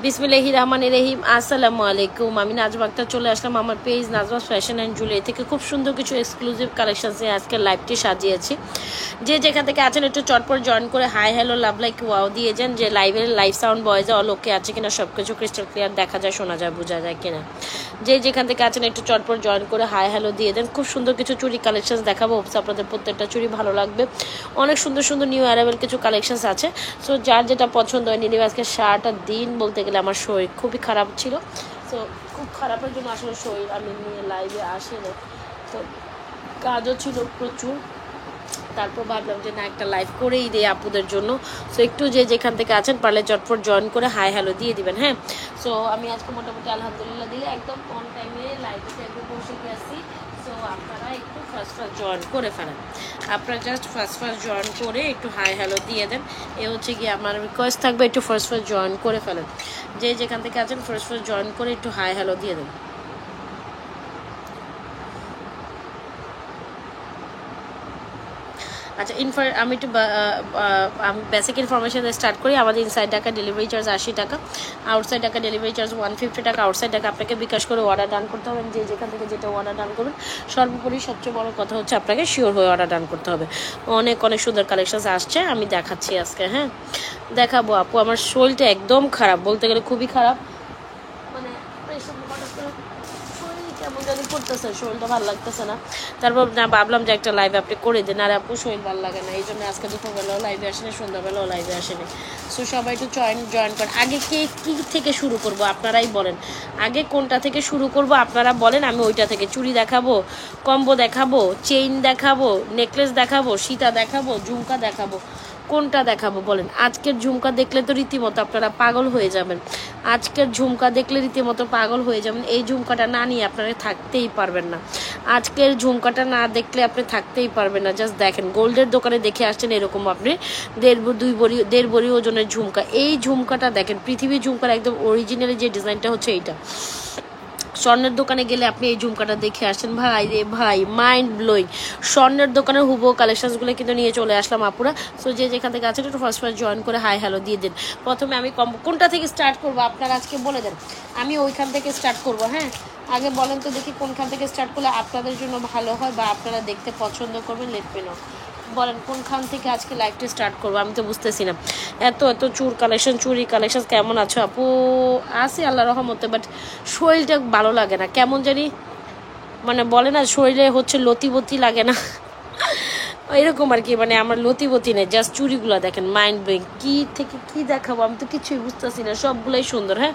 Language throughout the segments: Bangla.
বিসমিল্লাহির রহমানির রহিম। আসসালামু আলাইকুম। আমি নাজমা আক্তার চলে আসলাম আমার page Nazma fashion and jewellery থেকে। খুব সুন্দর কিছু এক্সক্লুসিভ কালেকশন নিয়ে আজকে লাইভটি সাজিয়েছি। যে যেখান থেকে আছেন একটু চটপট জয়েন করে hi hello love like wow দিয়ে যান। যে লাইভের লাইভ সাউন্ড ভয়েসে অল ওকে আছে কিনা, সব কিছু ক্রিস্টাল ক্লিয়ার দেখা যায়, শোনা যায়, বোঝা যায় কিনা। যে যেখান থেকে আছেন একটু চটপট জয়েন করে হাই হ্যালো দিয়ে দেন। খুব সুন্দর কিছু চুড়ি কালেকশন দেখাবো, আপনাদের প্রত্যেকটা চুড়ি ভালো লাগবে। অনেক সুন্দর সুন্দর নিউ অ্যারাইভেল কিছু কালেকশন আছে। সো যার যেটা পছন্দ হয় নিয়ে আজকে সারাটা দিন বলতে গেলে আমার শরীর খুবই খারাপ ছিল। তো খুব খারাপের জন্য আসলে শরীর আমি নিয়ে লাইভে আসিনি, তো কাজও ছিল প্রচুর। তারপর ভাবলাম যে না, একটা লাইভ করেই দিই আপুদের জন্য। সো একটু যে যেখান থেকে আছেন পারলে চটপট জয়েন করে হাই হ্যালো দিয়ে দিবেন। হ্যাঁ, সো আমি আজকে মোটামুটি আলহামদুলিল্লাহ দিলে একদম অন টাইমে লাইভে একদম বসে গেছি। সো আপনারা একটু ফার্স্ট জয়েন করে ফেলেন। আপনারা জাস্ট ফার্স্ট জয়েন করে একটু হাই হ্যালো দিয়ে দেন। এ হচ্ছে কি আমার রিকোয়েস্ট থাকবে, একটু ফার্স্ট জয়েন করে ফেলেন। যে যেখান থেকে আছেন ফার্স্ট জয়েন করে একটু হাই হ্যালো দিয়ে দেন। আচ্ছা, আমি একটু বেসিক ইনফরমেশন স্টার্ট করি। আমাদের ইনসাইড টাকা ডেলিভারি চার্জ 80 টাকা, আউটসাইড টাকা ডেলিভারি চার্জ 150 টাকা। আউটসাইড টাকা আপনাকে বিকাশ করে অর্ডার ডান করতে হবে। যে যেখান থেকে যেটা অর্ডার ডান করবেন, সর্বোপরি সবচেয়ে বড় কথা হচ্ছে আপনাকে শিওর হয়ে অর্ডার ডান করতে হবে। অনেক অনেক সুন্দর কালেকশন আসছে, আমি দেখাচ্ছি আজকে। হ্যাঁ, দেখাবো আপু। আমার শরীরটা একদম খারাপ, বলতে গেলে খুবই খারাপ। মানে কেমন জানি করতেছে, শরীরটা ভালো লাগতেছে না। তারপর না ভাবলাম যে একটা লাইভ আপনি করে দেন। আর আপু শরীর ভালো লাগে না, এই জন্য আজকে দুপুরবেলাও লাইভে আসেনি, সন্ধ্যাবেলাও লাইভে আসেনি। সো সবাই একটু জয়েন করেন। আগে কী থেকে শুরু করব আপনারাই বলেন। আগে কোনটা থেকে শুরু করব আপনারা বলেন, আমি ওইটা থেকে। চুড়ি দেখাবো, কম্বো দেখাবো, চেইন দেখাবো, নেকলেস দেখাবো, সীতা দেখাবো, ঝুমকা দেখাবো, কোনটা দেখাবো বলেন? আজকের ঝুমকা দেখলে তো রীতিমতো আপনারা পাগল হয়ে যাবেন। আজকের ঝুমকা দেখলে রীতিমতো পাগল হয়ে যাবেন। এই ঝুমকাটা না নিয়ে আপনারা থাকতেই পারবেন না। আজকের ঝুমকাটা না দেখলে আপনি থাকতেই পারবেন না। জাস্ট দেখেন, গোল্ডের দোকানে দেখে আসছেন এরকম আপনি দেড় বড়ি ওজনের ঝুমকা। এই ঝুমকাটা দেখেন, পৃথিবীর ঝুমকার একদম অরিজিনালি যে ডিজাইনটা হচ্ছে এইটা। স্বর্ণের দোকানে গেলে আপনি এই ঝুমকাটা দেখে আসছেন, ভাই রে ভাই, মাইন্ড ব্লোয়িং। স্বর্ণের দোকানের হুবহু কালেকশনসগুলো কিন্তু নিয়ে চলে আসলাম আপুরা। সো যে যেখান থেকে আছেন একটু ফার্স্ট জয়েন করে হাই হ্যালো দিয়ে দিন। প্রথমে আমি কোনটা থেকে স্টার্ট করবো আপনারা আজকে বলে দেন, আমি ওইখান থেকে স্টার্ট করবো। হ্যাঁ, আগে বলেন তো দেখি কোনখান থেকে স্টার্ট করলে আপনাদের জন্য ভালো হয় বা আপনারা দেখতে পছন্দ করবেন। লেট মি নো, বলেন কোনখান থেকে আজকে লাইভটা স্টার্ট করবো। আমি তো বুঝতেছি না। এত চুড়ি কালেকশন কেমন আছো আপু? আছি আল্লাহ রহমতে, বাট শরীরটা ভালো লাগে না, কেমন জানি মানে বলে না শরীরে হচ্ছে লতিবতি লাগে না এরকম আর কি। মানে আমার লতিবতি নেই, জাস্ট চুড়িগুলো দেখেন মাইন্ড ব্লোয়িং। কী থেকে কী দেখাবো আমি তো কিছুই বুঝতেছি না। সবগুলোই সুন্দর। হ্যাঁ,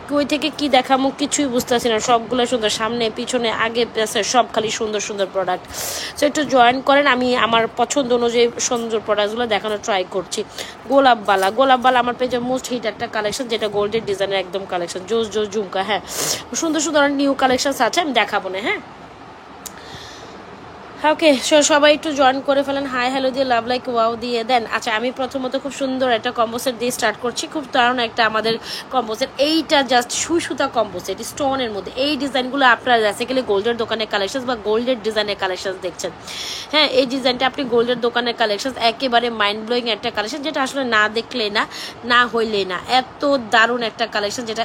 কই থেকে কী দেখাবো কিছুই বুঝতেছি না। সবগুলোই সুন্দর, সামনে পিছনে আগে পেছে সব খালি সুন্দর সুন্দর প্রোডাক্ট। সো একটু জয়েন করেন, আমি আমার পছন্দ অনুযায়ী সুন্দর প্রোডাক্টগুলো দেখানোর ট্রাই করছি। গোলাপবালা আমার পেজে মোস্ট হিট একটা কালেকশন, যেটা গোল্ডের ডিজাইনের একদম কালেকশন। জোস ঝুমকা। হ্যাঁ, সুন্দর সুন্দর নিউ কালেকশন আছে, আমি দেখাবো না। হ্যাঁ, ওকে, সবাই একটু জয়েন করে ফেলেন, হাই হ্যালো দিয়ে লাভ লাইক ওয়াও দিয়ে দেন। আচ্ছা, আমি প্রথমত খুব সুন্দর একটা কম্বোসেট দিয়ে স্টার্ট করছি। খুব দারুণ একটা আমাদের কম্বোসেট। এইটা জাস্ট সুতা কম্বোসেট স্টোনের মধ্যে। এই ডিজাইনগুলো আপনারা বেসিক্যালি গোল্ডের দোকানের কালেকশন বা গোল্ডের ডিজাইনের কালেকশন দেখছেন। হ্যাঁ, এই ডিজাইনটা আপনি গোল্ডের দোকানের কালেকশন, একেবারে মাইন্ড ব্লোয়িং একটা কালেকশন, যেটা আসলে না দেখলে না হইলে না। এত দারুণ একটা কালেকশন, যেটা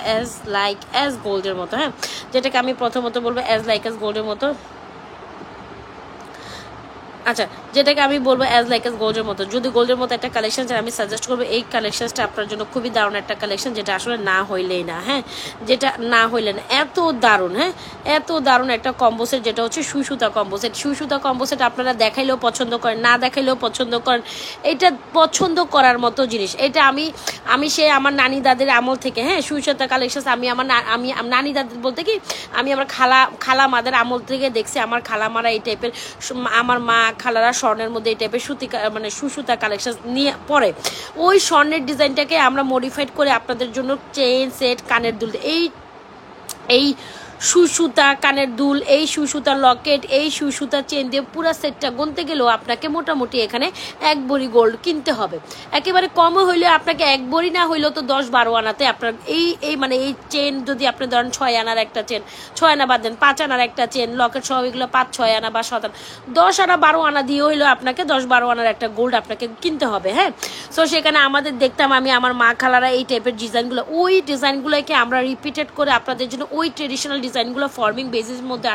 অ্যাজ গোল্ডের মতো। হ্যাঁ, যেটাকে আমি প্রথমত বলবো অ্যাজ গোল্ডের মতো। আচ্ছা, যেটাকে আমি বলবো অ্যাজ গোল্ডের মতো। যদি গোল্ডের মতো একটা কালেকশন চাই, আমি সাজেস্ট করবো এই কালেকশনটা আপনার জন্য। খুবই দারুণ একটা কালেকশন, যেটা আসলে না হইলেই না। হ্যাঁ, যেটা না হইলে না, এত দারুণ। হ্যাঁ, এত দারুণ একটা কম্বোসেট, যেটা হচ্ছে সুতা কম্বোসেট। আপনারা দেখাইলেও পছন্দ করেন, না দেখাইলেও পছন্দ করেন। এটা পছন্দ করার মতো জিনিস। এটা আমি সে আমার নানি দাদের আমল থেকে, হ্যাঁ, সুতা কালেকশন আমি নানি দাদের বলতে কি, আমি আমার খালা মাদের আমল থেকে দেখছি। আমার খালামারা এই টাইপের, আমার মা খালারা স্বর্ণের মধ্যে এই টাইপের সুতা কালেকশন নিয়ে পরে ওই স্বর্ণের ডিজাইনটাকে আমরা মডিফাইড করে আপনাদের জন্য চেইন সেট, কানের দুল, এই সুসুতা কানের দুল, এই সুসুতার লকেট, এই সুসুতার চেন দিয়ে পুরো সেটটা গুনতে গেলেও আপনাকে মোটামুটি এখানে 1 ভরি গোল্ড কিনতে হবে। একেবারে কমও হইলে আপনাকে 1 ভরি না হইলেও তো 10-12 আনাতে আপনার এই মানে এই চেন যদি আপনি ধরেন 6 আনার একটা চেন, 6 আনা বাদ দেন, 5 আনার একটা চেন লকেট সহ এগুলো 5-6 আনা বা 7 আনা, 10 আনা 12 আনা দিয়ে হইলেও আপনাকে 10-12 আনার একটা গোল্ড আপনাকে কিনতে হবে। হ্যাঁ, সো সেখানে আমাদের দেখতাম আমি আমার মা খালারা এই টাইপের ডিজাইনগুলো, ওই ডিজাইনগুলোকে আমরা রিপিটেড করে আপনাদের জন্য ওই ট্রেডিশনাল ডিজাইনগুলো ফর্মিং বেসিসের মধ্যে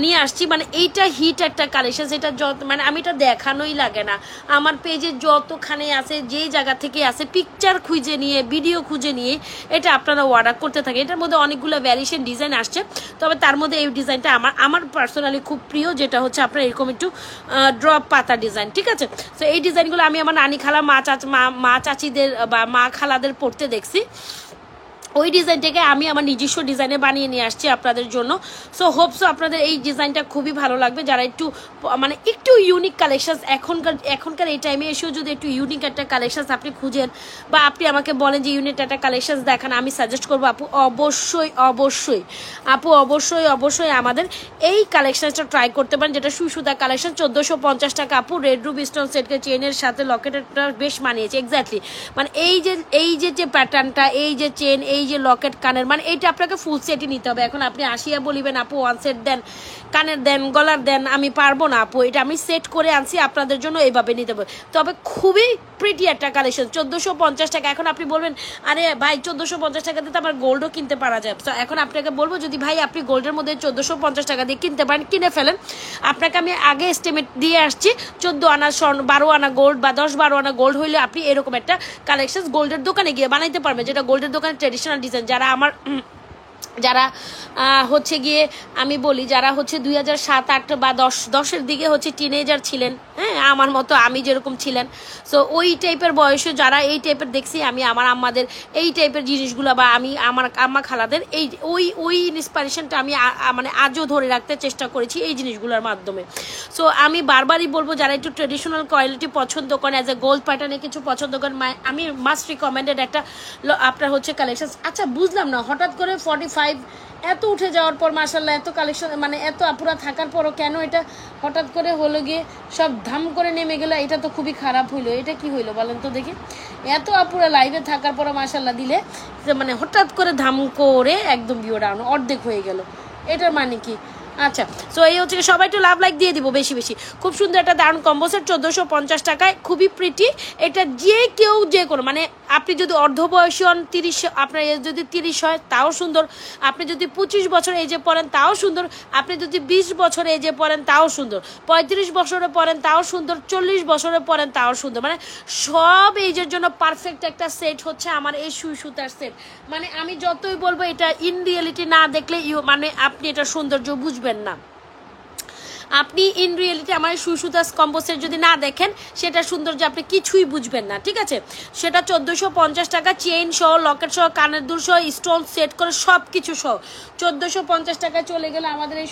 নিয়ে আসছি। মানে এইটা হিট একটা কালেকশন, এটা যত মানে আমি এটা দেখানোই লাগে না, আমার পেজে যতখানে আছে যেই জায়গা থেকে আছে পিকচার খুঁজে নিয়ে ভিডিও খুঁজে নিয়ে এটা আপনারা অর্ডার করতে থাকে। এটার মধ্যে অনেকগুলো ভ্যারিয়েশন ডিজাইন আসছে, তবে তার মধ্যে এই ডিজাইনটা আমার পার্সোনালি খুব প্রিয়, যেটা হচ্ছে আপনার এরকম একটু ড্রপ পাতা ডিজাইন। ঠিক আছে, তো এই ডিজাইনগুলো আমি আমার নানি খালা মা চাচিদের বা মা খালাদের পড়তে দেখছি, ওই ডিজাইনটাকে আমি আমার নিজস্ব ডিজাইনে বানিয়ে নিয়ে আসছি আপনাদের জন্য। সো হোপসো আপনাদের এই ডিজাইনটা খুবই ভালো লাগবে, যারা একটু মানে একটু ইউনিক কালেকশন এখনকার এই টাইমে এসেও যদি একটু ইউনিক একটা কালেকশন আপনি খুঁজেন বা আপনি আমাকে বলেন যে ইউনিক একটা কালেকশন দেখান, আমি সাজেস্ট করবো আপু অবশ্যই আমাদের এই কালেকশনটা ট্রাই করতে পারেন, যেটা সুসুতা কালেকশন 1450 টাকা আপু। রেড রুবি স্টোন সেটকে চেনের সাথে লকেটেরটা বেশ মানিয়েছে এক্স্যাক্টলি, মানে এই যে প্যাটার্নটা, এই যে চেন, এই যে লকেট কানের, মানে এইটা আপনাকে ফুল সেটই নিতে হবে। এখন আপনি আসিয়া বলিবেন আপু 1 সেট দেন, কানের দেন, গলার দেন, আমি পারবো না আপু, এটা আমি সেট করে আনছি আপনাদের জন্য, এইভাবে নিতে হবে। তবে খুবই প্রিটি একটা কালেকশন 1450 টাকা। এখন আপনি বলবেন আরে ভাই 1450 টাকা দিয়ে তো আমার গোল্ডও কিনতে পারা যায়। তো এখন আপনাকে বলবো যদি ভাই আপনি গোল্ডের মধ্যে 1450 টাকা দিয়ে কিনতে পারেন কিনে ফেলেন। আপনাকে আমি আগে এস্টিমেট দিয়ে আসছি 14 আনা স্বর্ণ, 12 আনা গোল্ড বা 10-12 আনা গোল্ড হইলে আপনি এরকম একটা কালেকশন গোল্ডের দোকানে গিয়ে বানাইতে পারবেন, যেটা গোল্ডের দোকানে ট্রেডিশনাল ডিজাইন। যারা হচ্ছে গিয়ে আমি বলি যারা হচ্ছে 2007-8 বা 10-10-এর দিকে হচ্ছে টিনেজার ছিলেন, হ্যাঁ আমার মতো আমি যেরকম ছিলেন, সো ওই টাইপের বয়সে যারা এই টাইপের দেখছি আমি আমার আম্মাদের এই টাইপের জিনিসগুলো বা আমি আমার আম্মা খালাদের ওই ইন্সপিরেশনটা আমি মানে আজও ধরে রাখতে চেষ্টা করেছি এই জিনিসগুলোর মাধ্যমে। সো আমি বারবারই বলবো যারা একটু ট্রেডিশনাল কোয়ালিটি পছন্দ করেন, অ্যাজ এ গোল্ড প্যাটার্নে কিছু পছন্দ করেন, আমি মাস্ট রিকমেন্ডেড একটা আপনার হচ্ছে কালেকশন। আচ্ছা বুঝলাম না হঠাৎ করে 45 এত উঠে যাওয়ার পর মাশাআল্লাহ এত কালেকশন মানে এত আপুরা থাকার পরও কেন এটা হঠাৎ করে হলো গিয়ে সব ধাম করে নেমে গেল? এটা তো খুবই খারাপ হইলো, এটা কি হইলো বলেন তো দেখি? এত আপুরা লাইভে থাকার পরও মাশাআল্লাহ দিলে যে মানে হঠাৎ করে ধাম করে একদম ভিউ ডাউন অর্ধেক হয়ে গেল, এটার মানে কি? আচ্ছা, সো এই হচ্ছে সবাই একটু লাভ লাইক দিয়ে দিব বেশি বেশি। খুব সুন্দর একটা দারুণ কম্বো সেট 1450 টাকায়, খুবই প্রিটি। এটা যে কেউ যে কোনো মানে আপনি যদি অর্ধ বয়সী হন 30, আপনার এজ যদি 30 হয় তাও সুন্দর, আপনি যদি 25 বছর এজে পড়েন তাও সুন্দর, আপনি যদি 20 বছর এজে পড়েন তাও সুন্দর, 35 বছরে পড়েন তাও সুন্দর, 40 বছরে পড়েন তাও সুন্দর, মানে সব এজের জন্য পারফেক্ট একটা সেট হচ্ছে আমার এই সুতার সেট। মানে আমি যতই বলবো এটা ইন রিয়েলিটি না দেখলে মানে আপনি এটা সৌন্দর্য বুঝবেন না। আপনি ইন রিয়েলিটি আমার সুতার কম্বো সেট যদি না দেখেন সেটা সৌন্দর্য আপনি কিছুই বুঝবেন না। ঠিক আছে, সেটা 1450 টাকা, চেইন সহ, লকেট সহ, কানের দুল সহ, স্টোন সেট করে সব কিছু সহ 1450 টাকায় চলে গেলে আমাদের এই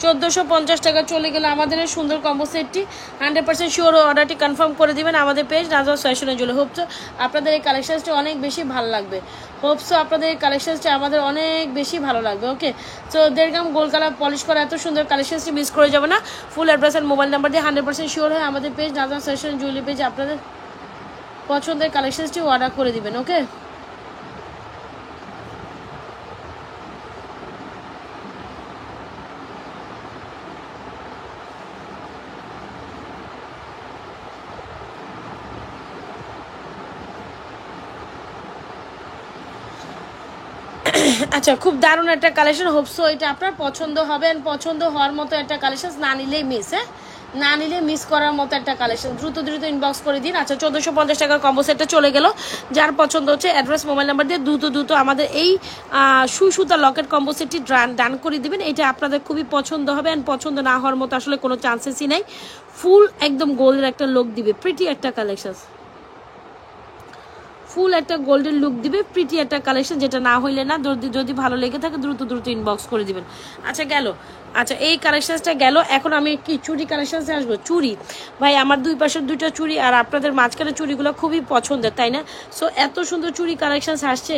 1450 টাকা চলে গেলে আমাদের এই সুন্দর কম্বো সেটটি। 100% শিওর অর্ডারটি কনফার্ম করে দিবেন আমাদের পেজ নাজওয়াজ ফ্যাশনে জুলে। হোপসো আপনাদের এই কালেকশনসটি অনেক বেশি ভালো লাগবে, হোপসো আপনাদের এই কালেকশনসটি আমাদের অনেক বেশি ভালো লাগবে। Okay, so 1.5 gram gold colour polish করা এত সুন্দর কালেকশনসটি মিস করে যাবে না। ফুল অ্যাড্রেস আর মোবাইল নাম্বার দিয়ে 100% শিওর হয়ে আমাদের page Nazwaz fashion jewellery page আপনাদের পছন্দের কালেকশনসটি অর্ডার করে দিবেন। ওকে, আচ্ছা খুব দারুণ একটা কালেকশন, হোপসো এটা আপনার পছন্দ হবে, পছন্দ হওয়ার মতো একটা কালেকশন, না নিলেই মিস, হ্যাঁ না নিলে মিস করার মতো একটা কালেকশন। দ্রুত ইনবক্স করে দিন। আচ্ছা 1450 টাকার কম্বো সেটটা চলে গেল, যার পছন্দ হচ্ছে অ্যাড্রেস মোবাইল নাম্বার দিয়ে দ্রুত আমাদের এই সুতা লকেট কম্বো সেটটি ডান করে দিবেন। এটা আপনাদের খুবই পছন্দ হবে, অ্যান্ড পছন্দ না হওয়ার মতো আসলে কোনো চান্সেসই নাই। ফুল একদম গোল্ডের একটা লুক দিবে, প্রিটি একটা কালেকশন, ফুল একটা গোল্ডেন লুক দিবে, প্রিটি একটা কালেকশন, যেটা না হইলে না, যদি ভালো লেগে থাকে দ্রুত ইনবক্স করে দিবেন। আচ্ছা গেল, আচ্ছা এই কালেকশনসটা গেল। এখন আমি কি চুড়ি কালেকশনসে আসবো। চুড়ি ভাই আমার দুই পাশের দুইটা চুড়ি আর আপনাদের মাঝখানে চুড়িগুলো খুবই পছন্দের, তাই না? সো এত সুন্দর চুড়ি কালেকশনস আসছে,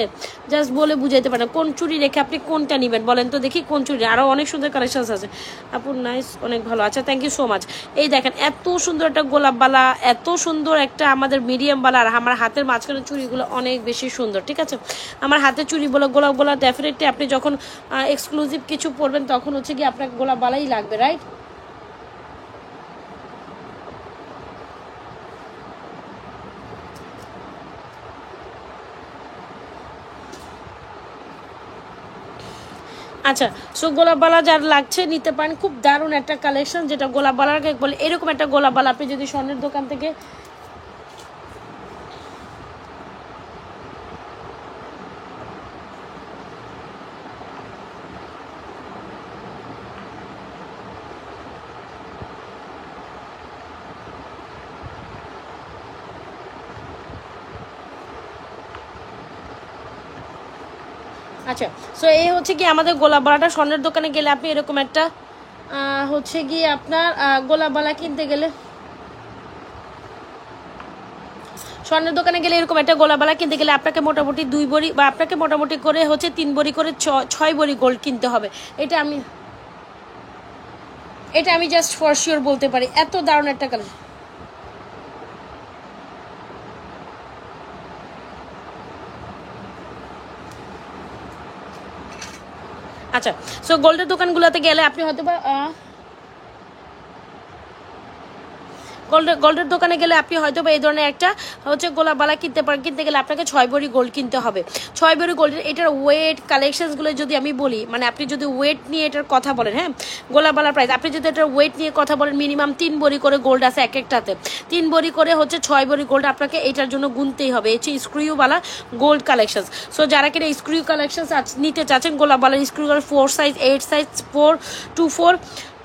জাস্ট বলে বুঝাইতে পারেন কোন চুড়ি রেখে আপনি কোনটা নেবেন বলেন তো দেখি, কোন চুড়ি। আরও অনেক সুন্দর কালেকশনস আছে আপুর, নাইস, অনেক ভালো। আচ্ছা থ্যাংক ইউ সো মাচ। এই দেখেন এত সুন্দর একটা গোলাপ বালা, এত সুন্দর একটা আমাদের মিডিয়াম বালা, আর আমার হাতের মাঝখানে চুড়িগুলো অনেক বেশি সুন্দর, ঠিক আছে? আমার হাতের চুড়িগুলো গোলাপ গোলা ডেফিনেটলি আপনি যখন এক্সক্লুসিভ কিছু পরবেন তখন হচ্ছে কি আপনার গোলাপ বালাই লাগবে, রাইট? আচ্ছা সো গোলাপ বালা যার লাগছে নিতে পারেন, খুব দারুণ একটা কালেকশন, যেটা গোলাপ বালাকে বলে। এরকম একটা গোলাপ বালা আপনি যদি স্বর্ণের দোকান থেকে আচ্ছা সো এই হচ্ছে কি আমাদের গোলাপ বালাটা স্বর্ণের দোকানে গেলে আপনি এরকম একটা হচ্ছে গিয়ে আপনার গোলাপ বালা কিনতে গেলে, স্বর্ণের দোকানে গেলে এরকম একটা গোলাপ বালা কিনতে গেলে আপনাকে মোটামুটি 2 ভরি বা আপনাকে মোটামুটি করে হচ্ছে 3 ভরি করে 6 ভরি গোল্ড কিনতে হবে। এটা আমি জাস্ট ফর শিওর বলতে পারি, এত দারুণ একটা কালার। আচ্ছা সো গোল্ডের দোকানগুলোতে গেলে আপনি হয়তো বা গোল্ডের দোকানে গেলে আপনি হয়তো বা এই ধরনের একটা হচ্ছে গোলাপ বালা কিনতে গেলে আপনাকে 6 ভরি গোল্ড কিনতে হবে। 6 ভরি গোল্ডের এটার ওয়েট কালেকশনসগুলো যদি আমি বলি, মানে আপনি যদি ওয়েট নিয়ে এটার কথা বলেন, হ্যাঁ গোলাপ বালার প্রাইস আপনি যদি এটার ওয়েট নিয়ে কথা বলেন, মিনিমাম 3 ভরি করে গোল্ড আছে এক একটাতে, 3 ভরি করে হচ্ছে 6 ভরি গোল্ড আপনাকে এটার জন্য গুনতেই হবে। হচ্ছে স্ক্রুওয়ালা গোল্ড কালেকশনস। সো যারা কিনা স্ক্রু কালেকশনস নিতে চাচ্ছেন, গোলাপ বালার স্ক্রু 4 সাইজ, 8 সাইজ, 4, 24,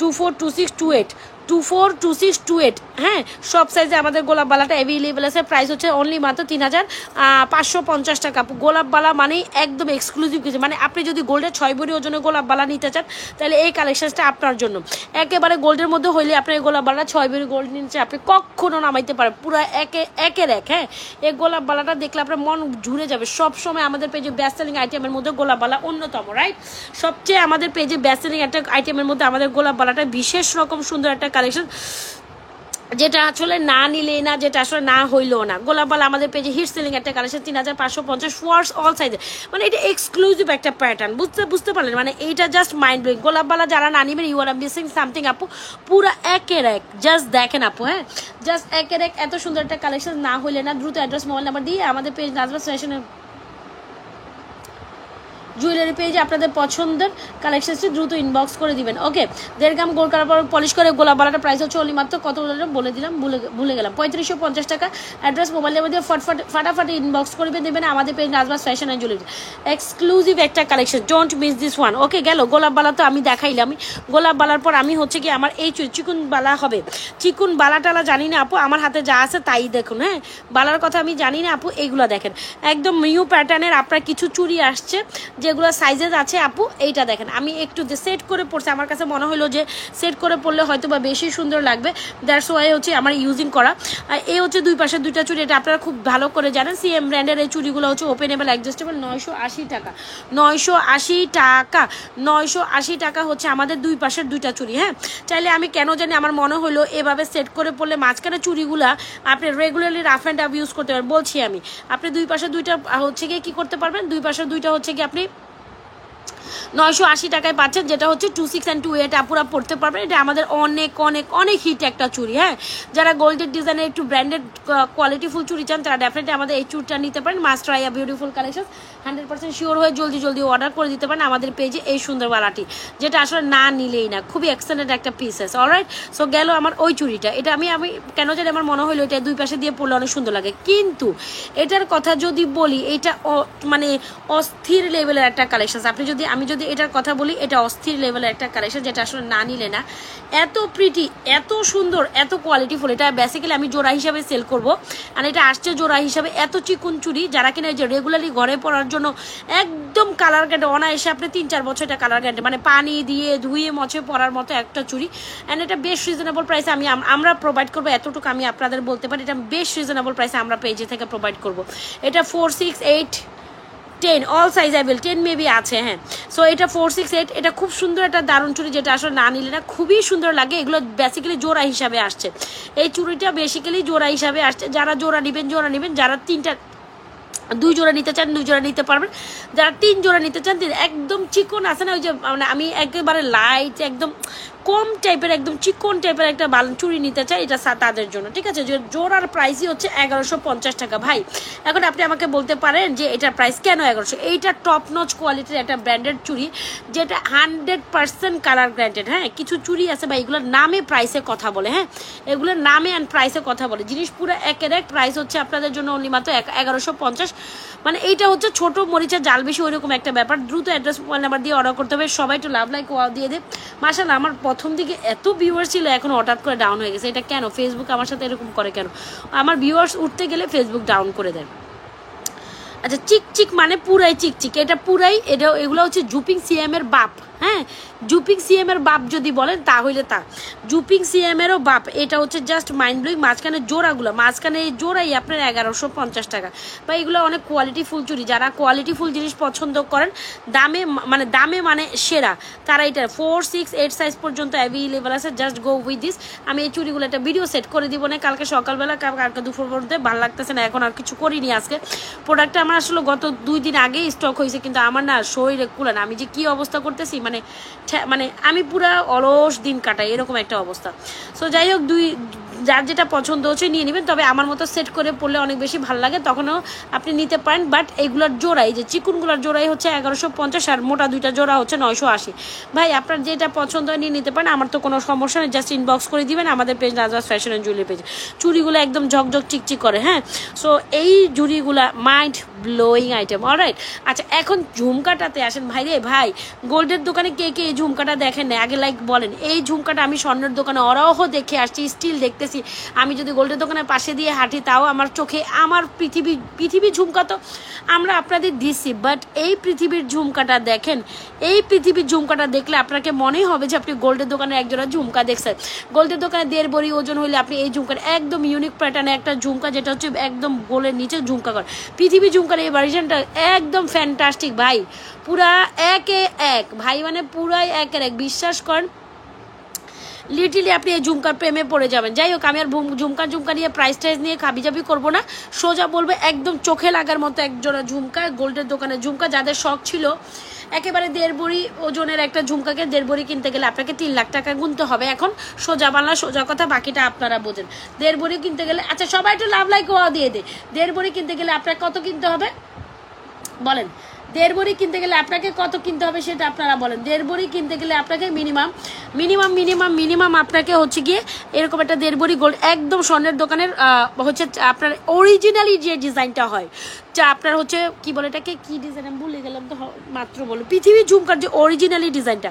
24, 26, 28, 24, 26, 28, হ্যাঁ সব সাইজে আমাদের গোলাপ বালাটা অ্যাভেলেবেল আছে। প্রাইস হচ্ছে অনলি মাত্র 3550 টাকা। গোলাপ বালা মানেই একদম এক্সক্লুসিভ কিছু, মানে আপনি যদি গোল্ডের 6 ভরি ওজনের গোলাপ বালা নিতে চান তাহলে এই কালেকশনসটা আপনার জন্য। একেবারে গোল্ডের মধ্যে হইলে আপনার এই গোলাপ বালাটা 6 ভরি গোল্ড নিচ্ছে আপনি কখনো নামাইতে পারেন, পুরো একের এক। হ্যাঁ এই গোলাপ বালাটা দেখলে আপনার মন জুড়ে যাবে। সব সময় আমাদের পেজে বেস্ট সেলিং আইটেমের মধ্যে গোলাপ বালা অন্যতম, রাইট? সবচেয়ে আমাদের পেজে বেস্ট সেলিং একটা আইটেমের মধ্যে আমাদের গোলাপ বালাটা বিশেষ রকম সুন্দর একটা কালেকশন, যেটা আসলে না নিলেই না, যেটা আসলে না হইলেও না। গোলাপ বালা আমাদের পেজে হিট সেলিং একটা কালেকশন 3550 ফোয়ার্স অল সাইজে, মানে এটা এক্সক্লুসিভ একটা প্যাটার্ন, বুঝতে পারলেন? মানে এইটা জাস্ট মাইন্ড ব্লোয়িং। গোলাপ বালা যারা না নিবেন ইউ আর মিসিং সামথিং আপু, পুরো একের এক। জাস্ট দেখেন আপু, হ্যাঁ জাস্ট একের এক, এত সুন্দর একটা কালেকশন না হইলে না। দ্রুত অ্যাড্রেস মোবাইল নাম্বার দিয়ে আমাদের পেজ নাজমাস ফ্যাশনের জুয়েলারি পেজে আপনাদের পছন্দের কালেকশনসটি দ্রুত ইনবক্স করে দিবেন। ওকে 1.5 গ্রাম গোল্ড কালার পলিশ করে গোলাপ বালাটা প্রাইস হচ্ছে অনলি মাত্র কত বলে দিলাম, ভুলে গেলাম, 3550 টাকা। অ্যাড্রেস মোবাইলের মধ্যে ফাটাফাটি ইনবক্স করবে দেবেন আমাদের page Nazmas fashion and jewellery. Exclusive একটা collection, don't miss this one. Okay গেল গোলাপ বালা তো আমি দেখাইলাম। গোলাপ বালার পর আমি হচ্ছে কি আমার এই চিকুন বালা হবে। চিকুন বালা টালা জানি না আপু, আমার হাতে যা আছে তাই দেখুন। হ্যাঁ বালার কথা আমি জানি না আপু, এইগুলো দেখেন একদম নিউ প্যাটার্নের আপনার কিছু চুড়ি আসছে যেগুলো সাইজেস আছে আপু। এইটা দেখেন আমি একটু সেট করে পড়ছি, আমার কাছে মনে হলো যে সেট করে পড়লে হয়তো বা বেশি সুন্দর লাগবে, দ্যাটস ওয়াই হচ্ছে আমার ইউজিং করা। এই হচ্ছে দুই পাশে দুইটা চুড়ি, এটা আপনারা খুব ভালো করে জানেন। সিএম ব্র্যান্ডের এই চুড়িগুলো হচ্ছে ওপেনেবল অ্যাডজাস্টেবল, 980 টাকা। 980 টাকা, 980 টাকা হচ্ছে আমাদের দুই পাশের দুইটা চুড়ি। হ্যাঁ চাইলে আমি কেন জানি আমার মনে হলো এভাবে সেট করে পড়লে মাঝখানে চুড়িগুলা আপনি regularly rough and tough use করতে পারবেন। বলছি আমি আপনি দুই পাশে দুইটা হচ্ছে গিয়ে কী করতে পারবেন, দুই পাশে দুইটা হচ্ছে গিয়ে আপনি 980 টাকায় পাচ্ছেন, যেটা হচ্ছে 26 and 28 আপুরা পড়তে পারবেন। এটা আমাদের অনেক অনেক অনেক হিট একটা চুড়ি। হ্যাঁ যারা গোল্ডের ডিজাইনের একটু ব্র্যান্ডেড কোয়ালিটিফুল চুড়ি চান তারা ডেফিনেটলি আমাদের এই চুড়িটা নিতে পারেন। Must try a beautiful collection, 100% sure হয়ে জলদি অর্ডার করে দিতে পারেন আমাদের পেজে এই সুন্দর বালাটি, যেটা আসলে না নিলেই না, খুবই এক্সেলেন্ট একটা পিসেস। অলরাইট সো গেল আমার ওই চুড়িটা, এটা আমি কেন জানি আমার মনে হলো এটা দুই পাশে দিয়ে পড়লে অনেক সুন্দর লাগে। কিন্তু এটার কথা যদি বলি, এটা মানে অস্থির লেভেলের একটা কালেকশন। আমি যদি এটার কথা বলি, এটা অস্থির লেভেলের একটা কালেকশন, যেটা আসলে না নিলে না। এত প্রিটি, এত সুন্দর, এত কোয়ালিটিফুল। এটা বেসিক্যালি আমি জোড়া হিসাবে সেল করবো, আর এটা আসছে জোড়া হিসাবে। এত চিকুন চুড়ি, যারা কিনা যে রেগুলারলি ঘরে পরার জন্য একদম কালার গ্যারান্টি, অনায়াসে আপনি 3-4 বছর এটা কালার গ্যারান্টি, মানে পানি দিয়ে ধুয়ে মছে পরার মতো একটা চুড়ি। অ্যান্ড এটা বেশ রিজনেবল প্রাইসে আমরা প্রোভাইড করবো, এতটুকু আমি আপনাদের বলতে পারি। এটা বেশ রিজনেবল প্রাইসে আমরা পেজে থেকে প্রোভাইড করবো। এটা 4, 6, 8, 10 অল সাইজ অ্যাভেল, 10 মেবি আছে। হ্যাঁ, সো এটা 4, 6, 8, এটা খুব সুন্দর একটা দারুণ চুড়ি, যেটা আসলে না নিলে না খুবই সুন্দর লাগে। এগুলো বেসিক্যালি জোড়া হিসাবে আসছে, এই চুড়িটা বেসিক্যালি জোড়া হিসাবে আসছে। যারা জোড়া নেবেন, যারা 2 জোড়া নিতে চান 2 জোড়া নিতে পারবেন, যারা 3 জোড়া নিতে চান একদম চিকন আছে না, ওই যে মানে আমি একেবারে লাইট একদম কম টাইপের, একদম চিকন টাইপের একটা চুড়ি নিতে চাই, এটা তাদের জন্য, ঠিক আছে। যে জোড়ার প্রাইসই হচ্ছে 1150 টাকা। ভাই এখন আপনি আমাকে বলতে পারেন যে এটার প্রাইস কেন 1100? এইটা টপ নচ কোয়ালিটির একটা ব্র্যান্ডেড চুড়ি, যেটা 100% কালার গ্যারান্টেড। হ্যাঁ, কিছু চুড়ি আছে ভাই, এগুলোর নামে প্রাইসে কথা বলে। হ্যাঁ, এগুলোর নামে অ্যান্ড প্রাইসে কথা বলে, জিনিস পুরো একের এক। প্রাইস হচ্ছে আপনাদের জন্য অনলি মাত্র 1150। মানে এইটা হচ্ছে ছোট মরিচের জাল বেশি, ওইরকম একটা ব্যাপার। দ্রুত অ্যাড্রেস, মোবাইল নাম্বার দিয়ে অর্ডার করতে হবে। সবাই একটু লাভ লাইক ওয়াও দিয়ে দেয়। মাশাআল্লাহ, আমার প্রথম দিকে এত ভিউয়ার্স ছিল, এখন হঠাৎ করে ডাউন হয়ে গেছে। এটা কেন? ফেসবুক আমার সাথে এরকম করে কেন? আমার ভিউয়ার্স উঠতে গেলে ফেসবুক ডাউন করে দেয়। আচ্ছা, চিকচিক মানে পুরাই চিকচিক, এটা পুরাই, এগুলো হচ্ছে জুপিং সিএম এর বাপ। হ্যাঁ, জুপিং সিএম এর বাপ যদি বলেন তাহলে তা জুপিং সিএম এরও বাপ। এটা হচ্ছে জাস্ট মাইন্ড ব্লোয়িং। মাঝখানে এই জোড়াই আপনার 1150 টাকা। বা এগুলো অনেক কোয়ালিটিফুল চুড়ি, যারা কোয়ালিটিফুল জিনিস পছন্দ করেন, দামে মানে সেরা, তারা এটা 4, 6, 8 সাইজ পর্যন্ত অ্যাভেলেবল আছে। Just go with this. আমি এই চুড়িগুলো একটা ভিডিও সেট করে দিব না কালকে সকালবেলা, কালকে দুপুর পর্যন্ত। ভালো লাগতেছে না, এখন আর কিছু করিনি আজকে। প্রোডাক্টটা আমার আসলে গত 2 দিন আগেই স্টক হয়েছে, কিন্তু আমার না শরীরে কুলান, আমি যে কি অবস্থা করতেছি, মানে আমি পুরা অলস দিন কাটাই, এরকম একটা অবস্থা। সো যাই হোক, যার যেটা পছন্দ হচ্ছে নিয়ে নেবেন। তবে আমার মতো সেট করে পড়লে অনেক বেশি ভালো লাগে, তখনও আপনি নিতে পারেন। বাট এইগুলোর জোড়াই, যে চিকুনগুলোর জোড়াই হচ্ছে 1150, আর মোটা 2টা জোড়া হচ্ছে 980। ভাই আপনার যেটা পছন্দ হয় নিয়ে নিতে পারেন, আমার তো কোনো সমস্যা নেই। জাস্ট ইনবক্স করে দিবেন আমাদের page, Nazwaz fashion and jewellery page. চুড়িগুলো একদম ঝকঝক চিকচিক করে। হ্যাঁ, সো এই চুড়িগুলা মাইন্ড ব্লোয়িং আইটেম। অলরাইট, আচ্ছা এখন ঝুমকাটাতে আসেন। ভাই রে ভাই, গোল্ডের দোকানে কে কে এই ঝুমকাটা দেখেন না আগে লাইক বলেন। এই ঝুমকাটা আমি স্বর্ণের দোকানে অরহ দেখে আসছি, স্টিল দেখতেছি। আমি যদি গোল্ডের দোকানের পাশে দিয়ে হাঁটি, তাও আমার চোখে আমার পৃথিবী ঝুমকা তো আমরা আপনাদের দিচ্ছি। বাট এই পৃথিবীর ঝুমকাটা দেখেন, এই পৃথিবীর ঝুমকাটা দেখলে আপনাকে মনেই হবে যে আপনি গোল্ডের দোকানে একজোড়া ঝুমকা দেখছেন। গোল্ডের দোকানে 1.5 ভরি ওজন হলে আপনি এই ঝুমকার একদম ইউনিক প্যাটার্নে একটা ঝুমকা, যেটা হচ্ছে একদম গোলের নিচে ঝুমকা করে। পৃথিবী ঝুমকার এই ভার্জনটা একদম ফ্যান্টাস্টিক ভাই, পুরা একে এক ভাই, মানে পুরাই একের এক। বিশ্বাস করেন, লিটারলি আপনি এই ঝুমকার প্রেমে পড়ে যাবেন। যাই হোক, আমি আর ঝুমকা নিয়ে প্রাইস নিয়ে খাবিজাবি করবো না, সোজা বলবো একদম চোখে লাগার মতো একজোড়া ঝুমকা, গোল্ডের দোকানের ঝুমকা। যাদের শখ ছিল একেবারে 1.5 ভরি ওজনের একটা ঝুমকাকে 1.5 ভরি কিনতে গেলে আপনাকে 3 লাখ টাকা গুনতে হবে। এখন সোজা বাংলা সোজা কথা, বাকিটা আপনারা বোঝেন। 1.5 ভরি কিনতে গেলে, আচ্ছা সবাই একটু লাভ লাইক ওয়া দিয়ে দে। 1.5 ভরি কিনতে গেলে আপনার কত কিনতে হবে বলেন? 1.5 ভরি কিনতে গেলে আপনাকে কত কিনতে হবে সেটা আপনারা বলেন। 1.5 ভরি কিনতে গেলে আপনাকে মিনিমাম আপনাকে হচ্ছে গিয়ে এরকম একটা 1.5 ভরি গোল্ড, একদম স্বর্ণের দোকানের হচ্ছে আপনার অরিজিনালি যে ডিজাইনটা হয়, যা আপনার হচ্ছে কি বলে এটাকে, কি ডিজাইন আমি ভুলে গেলাম তো মাত্র বলো, পৃথিবী ঝুমকার যে অরিজিনালি ডিজাইনটা,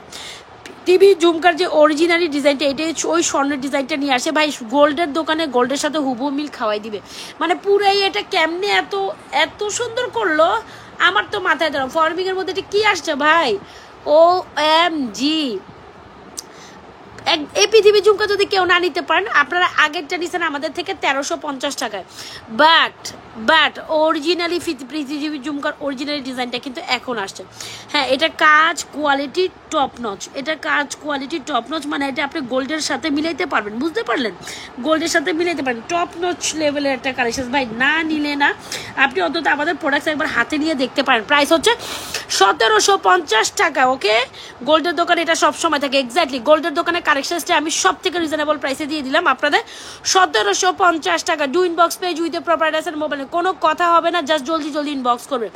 টিভি ঝুমকার যে অরিজিনালি ডিজাইনটা, এটাই ওই স্বর্ণের ডিজাইনটা নিয়ে আসে ভাই। গোল্ডের দোকানে গোল্ডের সাথে হুবহু মিল খাওয়াই দিবে, মানে পুরাই। এটা কেমনে এত সুন্দর করলো, আমার তো মাথায় ধরো। ফর্মিং এর মধ্যে এটা কি আসছে ভাই, OMG। এই পৃথিবী ঝুমকা যদি কেউ না নিতে পারেন, আপনারা আগেরটা নিছেন আমাদের থেকে 1350 টাকায়। বাট অরিজিনালি পৃথিবী ঝুমকার অরিজিনালি ডিজাইনটা কিন্তু এখন আসছে। হ্যাঁ, এটা কাজ কোয়ালিটি টপ নচ, মানে এটা আপনি গোল্ডের সাথে মিলাইতে পারবেন, বুঝতে পারলেন? গোল্ডের সাথে মিলাইতে পারেন, টপ নচ লেভেলের একটা কালেকশন ভাই। না নিলে না, আপনি অন্তত আমাদের প্রোডাক্টস একবার হাতে নিয়ে দেখতে পারেন। প্রাইস হচ্ছে 1750 টাকা। ওকে, গোল্ডের দোকানে এটা সবসময় থাকে। এক্স্যাক্টলি, গোল্ডের দোকানে কালেকশনসটা আমি সব থেকে রিজনেবল প্রাইসে দিয়ে দিলাম আপনাদের 1750 টাকা। Do inbox page with proper address and mobile, কোনো কথা হবে না, জাস্ট জলদি ইনবক্স করবে।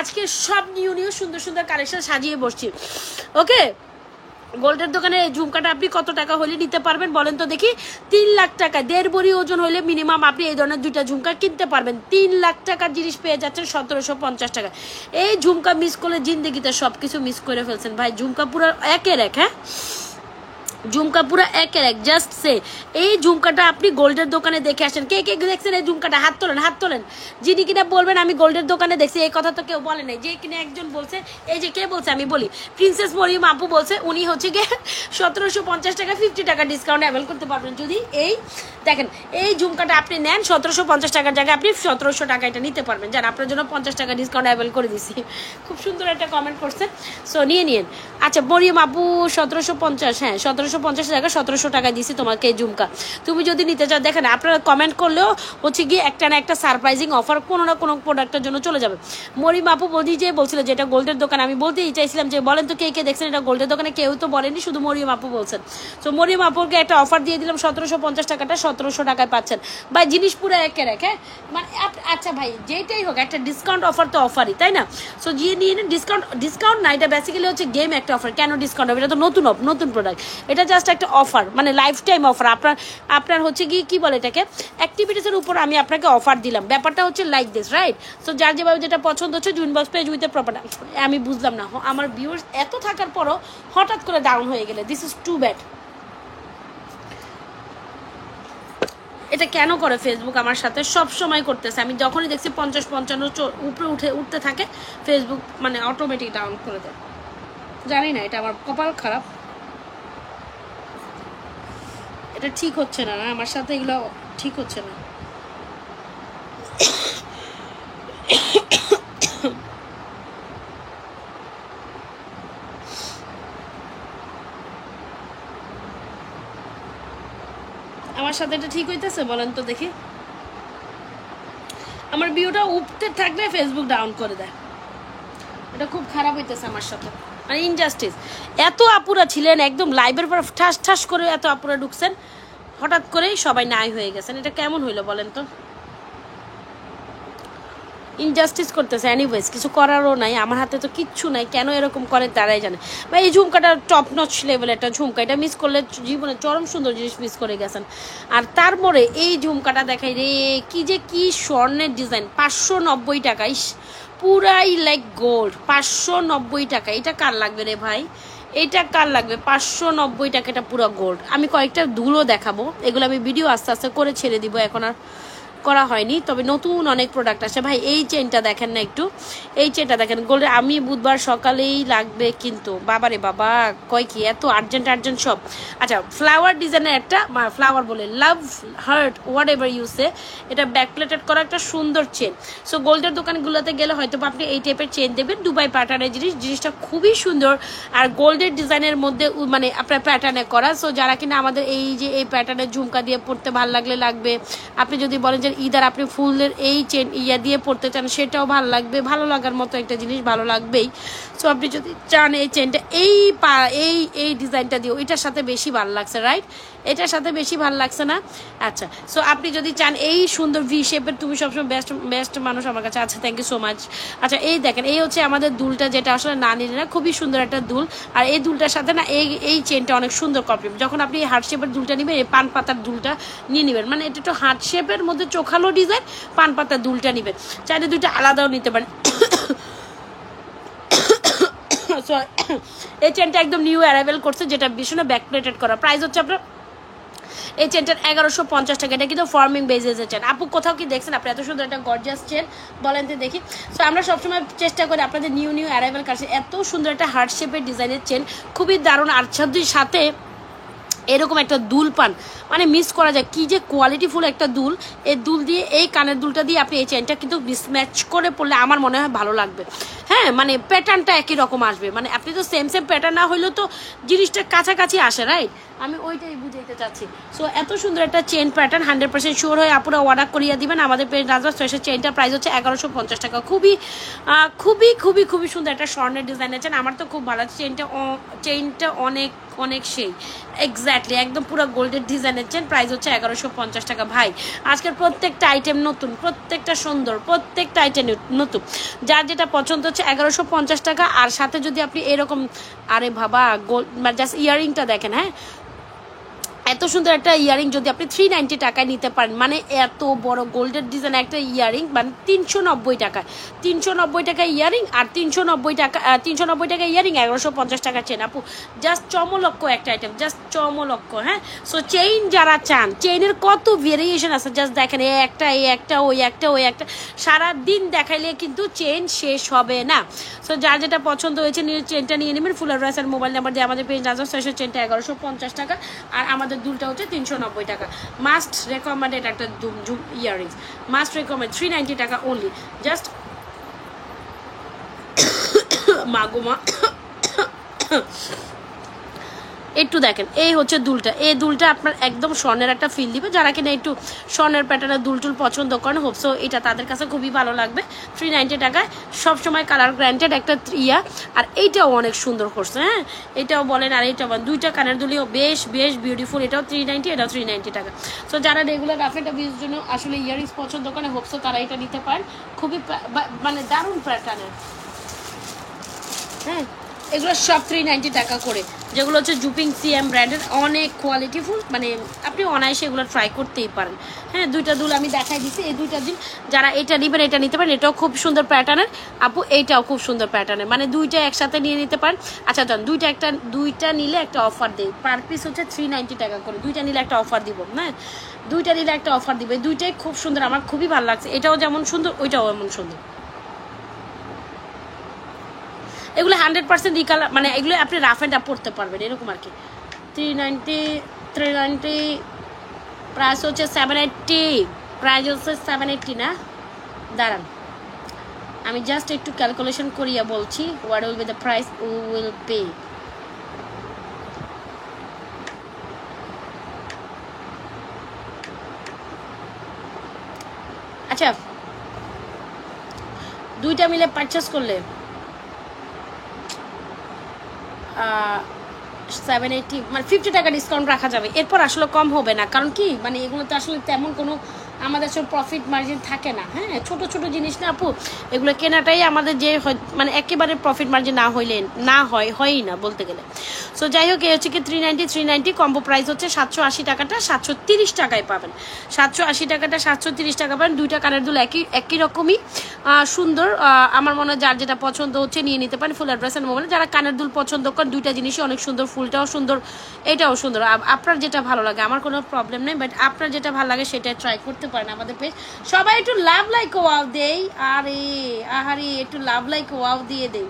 আজকে সব নিউ সুন্দর কালেকশন সাজিয়ে বসছি। ওকে, গোল্ডের দোকানে এই ঝুমকাটা আপনি কত টাকা হলে নিতে পারবেন বলেন তো দেখি? 3 লাখ টাকা, 1.5 ভরি ওজন হলে মিনিমাম আপনি এই ধরনের 2টা ঝুমকা কিনতে পারবেন। 3 লাখ টাকার জিনিস পেয়ে যাচ্ছেন 1750 টাকা। এই ঝুমকা মিস করলে জিন্দগিতে সব কিছু মিস করে ফেলছেন ভাই। ঝুমকা পুরো একের এক, হ্যাঁ ঝুমকা পুরো একের এক। জাস্ট সে এই ঝুমকাটা আপনি গোল্ডের দোকানে দেখে আসেন। কে কে দেখছেন এই ঝুমকাটা? হাত তোলেন, হাত তোলেন। যিনি কিনা বলবেন আমি গোল্ডের দোকানে দেখছি, এই কথা তো কেউ বলে নাই। যে কিনা একজন বলছে, এই যে কে বলছে আমি বলি, প্রিন্সেস মরিয়ম আপু বলছে, উনি হচ্ছে গিয়ে 1750 টাকা 50 টাকা ডিসকাউন্ট অ্যাভেল করতে পারবেন যদি এই দেখেন এই ঝুমকাটা আপনি নেন। 1750 টাকার জায়গায় আপনি 1700 টাকা এটা নিতে পারবেন। যান আপনার জন্য 50 টাকা ডিসকাউন্ট অ্যাভেল করে দিছি। খুব সুন্দর একটা কমেন্ট করছেন, সো নিয়ে নিন। আচ্ছা মরিয়ম আপু 1750, হ্যাঁ 1750 টাকা 1700 টাকা দিছি তোমাকে এই ঝুমকা। তুমি যদি নিতে চাও দেখেন আপনারা কমেন্ট করলেও হচ্ছে গিয়ে একটা না একটা সারপ্রাইজিং অফার কোনো না কোনো প্রোডাক্টের জন্য চলে যাবে। মরিয়ম আপু বলি যে বলছিল যে এটা গোল্ডের দোকান, আমি বলতেই চাইছিলাম যে বলেন তো কে কে দেখছেন এটা গোল্ডের দোকানে? কেউ তো বলেনি, শুধু মরিয়ম আপু বলছেন। সো মরিয়ম আপুকে একটা অফার দিয়ে দিলাম, 1750 টাকাটা 1700 টাকায় পাচ্ছেন ভাই। জিনিস পুরো একের এক, হ্যাঁ মানে আচ্ছা ভাই যেটাই হোক একটা ডিসকাউন্ট অফার তো অফারই, তাই না? সো গিয়ে নিয়ে নিন। ডিসকাউন্ট না, এটা বেসিক্যালি হচ্ছে গেম একটা অফার। কেন ডিসকাউন্ট হবে? এটা তো নতুন প্রোডাক্ট, এটা জাস্ট একটা অফার, মানে লাইফ টাইম অফার। আপনার হচ্ছে কি বলে এটাকে, অ্যাক্টিভিটিসের উপর আমি আপনাকে অফার দিলাম। ব্যাপারটা হচ্ছে লাইক দিস, রাইট? সো যার যেভাবে যেটা পছন্দ হচ্ছে জুনবক্স পেজ উইথ প্রপার। আমি বুঝলাম না আমার ভিউয়ার্স এত থাকার পরও হঠাৎ করে ডাউন হয়ে গেলে, দিস ইজ টু ব্যাড। এটা কেন করে ফেসবুক আমার সাথে? সব সময় করতেছে। আমি যখনই দেখছি 50-55 উপরে উঠতে থাকে ফেসবুক মানে অটোমেটিক ডাউন করে দেয়। জানি না, এটা আমার কপাল খারাপ, এটা ঠিক হচ্ছে না। আমার সাথে এগুলো ঠিক হচ্ছে না। আমার সাথে এটা ঠিক হইতেছে বলেন তো দেখি? আমার ভিউটা উঠতে থাকলে ফেসবুক ডাউন করে দেয়। এটা খুব খারাপ হইতেছে আমার সাথে, মানে ইনজাস্টিস। এত আপুরা ছিলেন একদম লাইভের পর ঠাস ঠাস করে এত আপুরা ঢুকছেন, হঠাৎ করেই সবাই নাই হয়ে গেছেন। এটা কেমন হইলো বলেন তো? ইনজাস্টিস করতেছে। এনিওয়েজ কিছু করারও নাই, আমার হাতে তো কিচ্ছু নাই। কেন এরকম করে তারাই জানে। বা এই ঝুমকাটা টপ নচ লেভেল একটা ঝুমকা, এটা মিস করলে জীবনে চরম সুন্দর জিনিস মিস করে গেছেন। আর তারপরে এই ঝুমকাটা দেখাই রে, কি স্বর্ণের ডিজাইন, 590 টাকা। পুরাই লাইক গোল্ড, 590 টাকা। এটা কার লাগবে রে ভাই? এটা কার লাগবে? 590 টাকা, এটা পুরো গোল্ড। আমি কয়েকটা দুলও দেখাবো, এগুলো আমি ভিডিও আস্তে আস্তে করে ছেড়ে দিব, এখন আর করা হয়নি, তবে নতুন অনেক প্রোডাক্ট আছে ভাই। এই চেনটা দেখেন না একটু, এই চেনটা দেখেন গোল্ডের। আমি বুধবার সকালেই লাগবে কিন্তু বাবারে বাবা, কয় কি এত আর্জেন্ট সব। আচ্ছা ফ্লাওয়ার ডিজাইনের একটা, ফ্লাওয়ার বলে লাভ হার্ট হোয়াট এভার ইউ সে, এটা ব্যাক প্লেটেড করা একটা সুন্দর চেন। সো গোল্ডের দোকানগুলোতে গেলে হয়তো আপনি এই টাইপের চেন দেখবেন, দুবাই প্যাটার্নের জিনিসটা খুবই সুন্দর আর গোল্ডের ডিজাইনের মধ্যে মানে আপনার প্যাটার্নে করা। সো যারা কিনা আমাদের এই যে এই প্যাটার্নের ঝুমকা দিয়ে পড়তে ভালো লাগবে, আপনি যদি বলেন যে ইদার আপনি ফুলের এই চেন দিয়ে পড়তে চান, সেটাও ভালো লাগবে। ভালো লাগার মতো একটা জিনিস ভালো লাগবেই। সো আপনি যদি চান এই চেনটা এই ডিজাইনটা দিয়ে, এটার সাথে বেশি ভালো লাগছে, রাইট? এটার সাথে বেশি ভালো লাগছে না? আচ্ছা সো আপনি যদি চান এই সুন্দর ভি শেপের, তুমি সবসময় বেস্ট মানুষ আমার কাছে। আচ্ছা থ্যাংক ইউ সো মাচ। আচ্ছা এই দেখেন, এই হচ্ছে আমাদের দুলটা, যেটা আসলে না নিলে না, খুবই সুন্দর একটা দুল। আর এই দুলটার সাথে না এই চেনটা অনেক সুন্দর কমপ্লিমেন্ট। যখন আপনি এই হার্ট শেপের দুলটা নেবেন, এই পান পাতার দুলটা নিয়ে নেবেন, মানে এটা একটু হার্ট শেপের মধ্যে চোখালো ডিজাইন, পান পাতার দুলটা নেবেন। চাইলে দুইটা আলাদাও নিতে পারেন। এই চেনটা একদম নিউ অ্যারাইভেল করছে, যেটা ভীষণ ব্যাক প্লেটেড করা। প্রাইস হচ্ছে আপনার এই চেনটার 1150 টাকা। এটা কিন্তু ফর্মিং বেজেসের চেন। আপু কোথাও কি দেখছেন আপনি এত সুন্দর একটা গর্জিয়াস চেন? বলেন তো দেখি। সো আমরা সবসময় চেষ্টা করি আপনাদের নিউ অ্যারাইভেল কাছে এত সুন্দর একটা হার্ট শেপের ডিজাইনের চেন, খুবই দারুণ। আর সাথে এরকম একটা দুল পান, মানে মিস করা যায়। কি যে কোয়ালিটিফুল একটা দুল, এই দুল দিয়ে এই কানের দুলটা দিয়ে আপনি এই চেনটা কিন্তু মিসম্যাচ করে পড়লে আমার মনে হয় ভালো লাগবে। হ্যাঁ মানে প্যাটার্নটা একই রকম আসবে, মানে আপনি তো সেম প্যাটার্ন না হইলেও তো জিনিসটা কাছাকাছি আসে, রাইট? আমি ওইটাই বুঝাইতে চাচ্ছি। সো এত সুন্দর একটা চেন প্যাটার্ন 100% শিওর হয়ে আপুরা অর্ডার করিয়ে দিবেন আমাদের পেজ রাজবাস ফ্যাশন। চেনটার প্রাইস হচ্ছে 1150 টাকা। খুবই সুন্দর একটা স্বর্ণের ডিজাইনের চেন। আমার তো খুব ভালো লাগছে চেনটা অনেক সেই এক্স্যাক্ট ফ্ল্যাটলি একদম পুরো গোল্ডের ডিজাইনের চেন, প্রাইস হচ্ছে 1150 টাকা। ভাই আজকের প্রত্যেকটা আইটেম নতুন, প্রত্যেকটা সুন্দর, প্রত্যেকটা আইটেম নতুন, যার যেটা পছন্দ হচ্ছে 1150 টাকা। আর সাথে যদি আপনি এরকম, আরে বাবা গোল্ড জাস্ট ইয়াররিংটা দেখেন, হ্যাঁ এত সুন্দর একটা ইয়ারিং যদি আপনি 390 টাকায় নিতে পারেন, মানে এত বড় গোল্ডের ডিজাইন একটা ইয়ারিং মানে 390 টাকায়, 390 টাকা ইয়ারিং আর 390 টাকা ইয়ারিং, 1150 টাকা চেন। আপু জাস্ট চমলক্ষ একটা আইটেম, জাস্ট চমলক্ষ। হ্যাঁ সো চেইন যারা চান, চেইনের কত ভেরিয়েশন আছে জাস্ট দেখেন, এই একটা এই একটা ওই একটা ওই একটা, সারাদিন দেখাইলে কিন্তু চেইন শেষ হবে না। সো যার যেটা পছন্দ হয়েছে নিয়ে চেনটা নিয়ে নেবেন। ফুল অ্যাড্রেস আর মোবাইল নাম্বার দিয়ে আমাদের পেজ নাজর শেষের চেনটা 1150 টাকা, আর আমাদের দুলটা হচ্ছে 390 টাকা। মাস্ট রেকমেন্ডেড একটা ইয়াররিংস, মাস্ট রেকমেন্ড 390 টাকা অনলি। জাস্ট মাগুমা একটু দেখেন, এই হচ্ছে দুলটা, এই দুলটা আপনার একদম স্বর্ণের একটা ফিল দিবে। যারা কিনা একটু স্বর্ণের প্যাটার্নের দুল টুল পছন্দ করেন, হোপসো এটা তাদের কাছে খুবই ভালো লাগবে। 390 টাকায় সবসময় কালার গ্র্যান্টেড একটা ইয়া। আর এইটাও অনেক সুন্দর করছে, হ্যাঁ এটাও বলেন আর এইটাও বলেন, দুইটা কানের দুলিও বেশ বেশ বিউটিফুল। এটাও 390, এটাও 390 টাকা। সো যারা রেগুলার রাফেটা বিউজের জন্য আসলে ইয়ারিংস পছন্দ করেন, হোপসো তারা এটা নিতে পারেন। খুবই মানে দারুণ প্যাটার্নের, হ্যাঁ এগুলো সব 390 টাকা করে, যেগুলো হচ্ছে জুপিং সিএম ব্র্যান্ডের, অনেক কোয়ালিটিফুল, মানে আপনি অনায়াসে এগুলো ট্রাই করতেই পারেন। হ্যাঁ দুইটা দুল আমি দেখাই দিচ্ছি, এই দুইটা দিন যারা এটা নেবেন এটা নিতে পারেন। এটাও খুব সুন্দর প্যাটার্নের আপু, এইটাও খুব সুন্দর প্যাটার্নের, মানে দুইটা একসাথে নিয়ে নিতে পারেন। আচ্ছা যান দুইটা নিলে একটা অফার দেই, পার পিস হচ্ছে 390 টাকা করে, দুইটা নিলে একটা অফার দিব। হ্যাঁ দুইটা নিলে একটা অফার দিবে, দুইটাই খুব সুন্দর, আমার খুবই ভালো লাগছে। এটাও যেমন সুন্দর ওইটাও এমন সুন্দর। এগুলো 100% রিকালার, মানে এগুলো আপনি রাফ অ্যান্ড আপ পড়তে পারবেন এরকম আর কি। 390 প্রাইস হচ্ছে 780, প্রাইস হচ্ছে 780 না, দাঁড়ান আমি জাস্ট একটু ক্যালকুলেশন করিয়া বলছি। What will be the price will pay. আচ্ছা দুইটা মিলে পারচেস করলে 780 মানে 50 টাকা ডিসকাউন্ট রাখা যাবে, এরপর আসলে কম হবে না। কারণ কি মানে এগুলোতে আসলে তেমন কোনো আমাদের আসলে প্রফিট মার্জিন থাকে না। হ্যাঁ ছোট ছোট জিনিস না আপু, এগুলো কেনাটাই আমাদের যে মানে একেবারে প্রফিট মার্জিন না হইলে না হয়ই না বলতে গেলে। সো যাই হোক এই হচ্ছে কি 390 কম্বো প্রাইস হচ্ছে 780 টাকাটা 730 টাকায় পাবেন, 780 টাকাটা 730 টাকা পাবেন। দুইটা কানের দুল একই রকমই সুন্দর। আমার মনে হয় যার যেটা পছন্দ হচ্ছে নিয়ে নিতে পারেন। ফুল অ্যাড্রেস এন্ড মোবাইল, যারা কানের দুল পছন্দ করেন দুইটা জিনিসই অনেক সুন্দর, ফুলটাও সুন্দর এটাও সুন্দর। আপনার যেটা ভালো লাগে আমার কোনো প্রবলেম নেই, বাট আপনার যেটা ভালো লাগে সেটা ট্রাই করতে পারেন আমাদের পেজ। সবাই একটু লাভ লাইক ওয়াও দেই, আরে একটু লাভ লাইক ওয়াও দিয়ে দেই।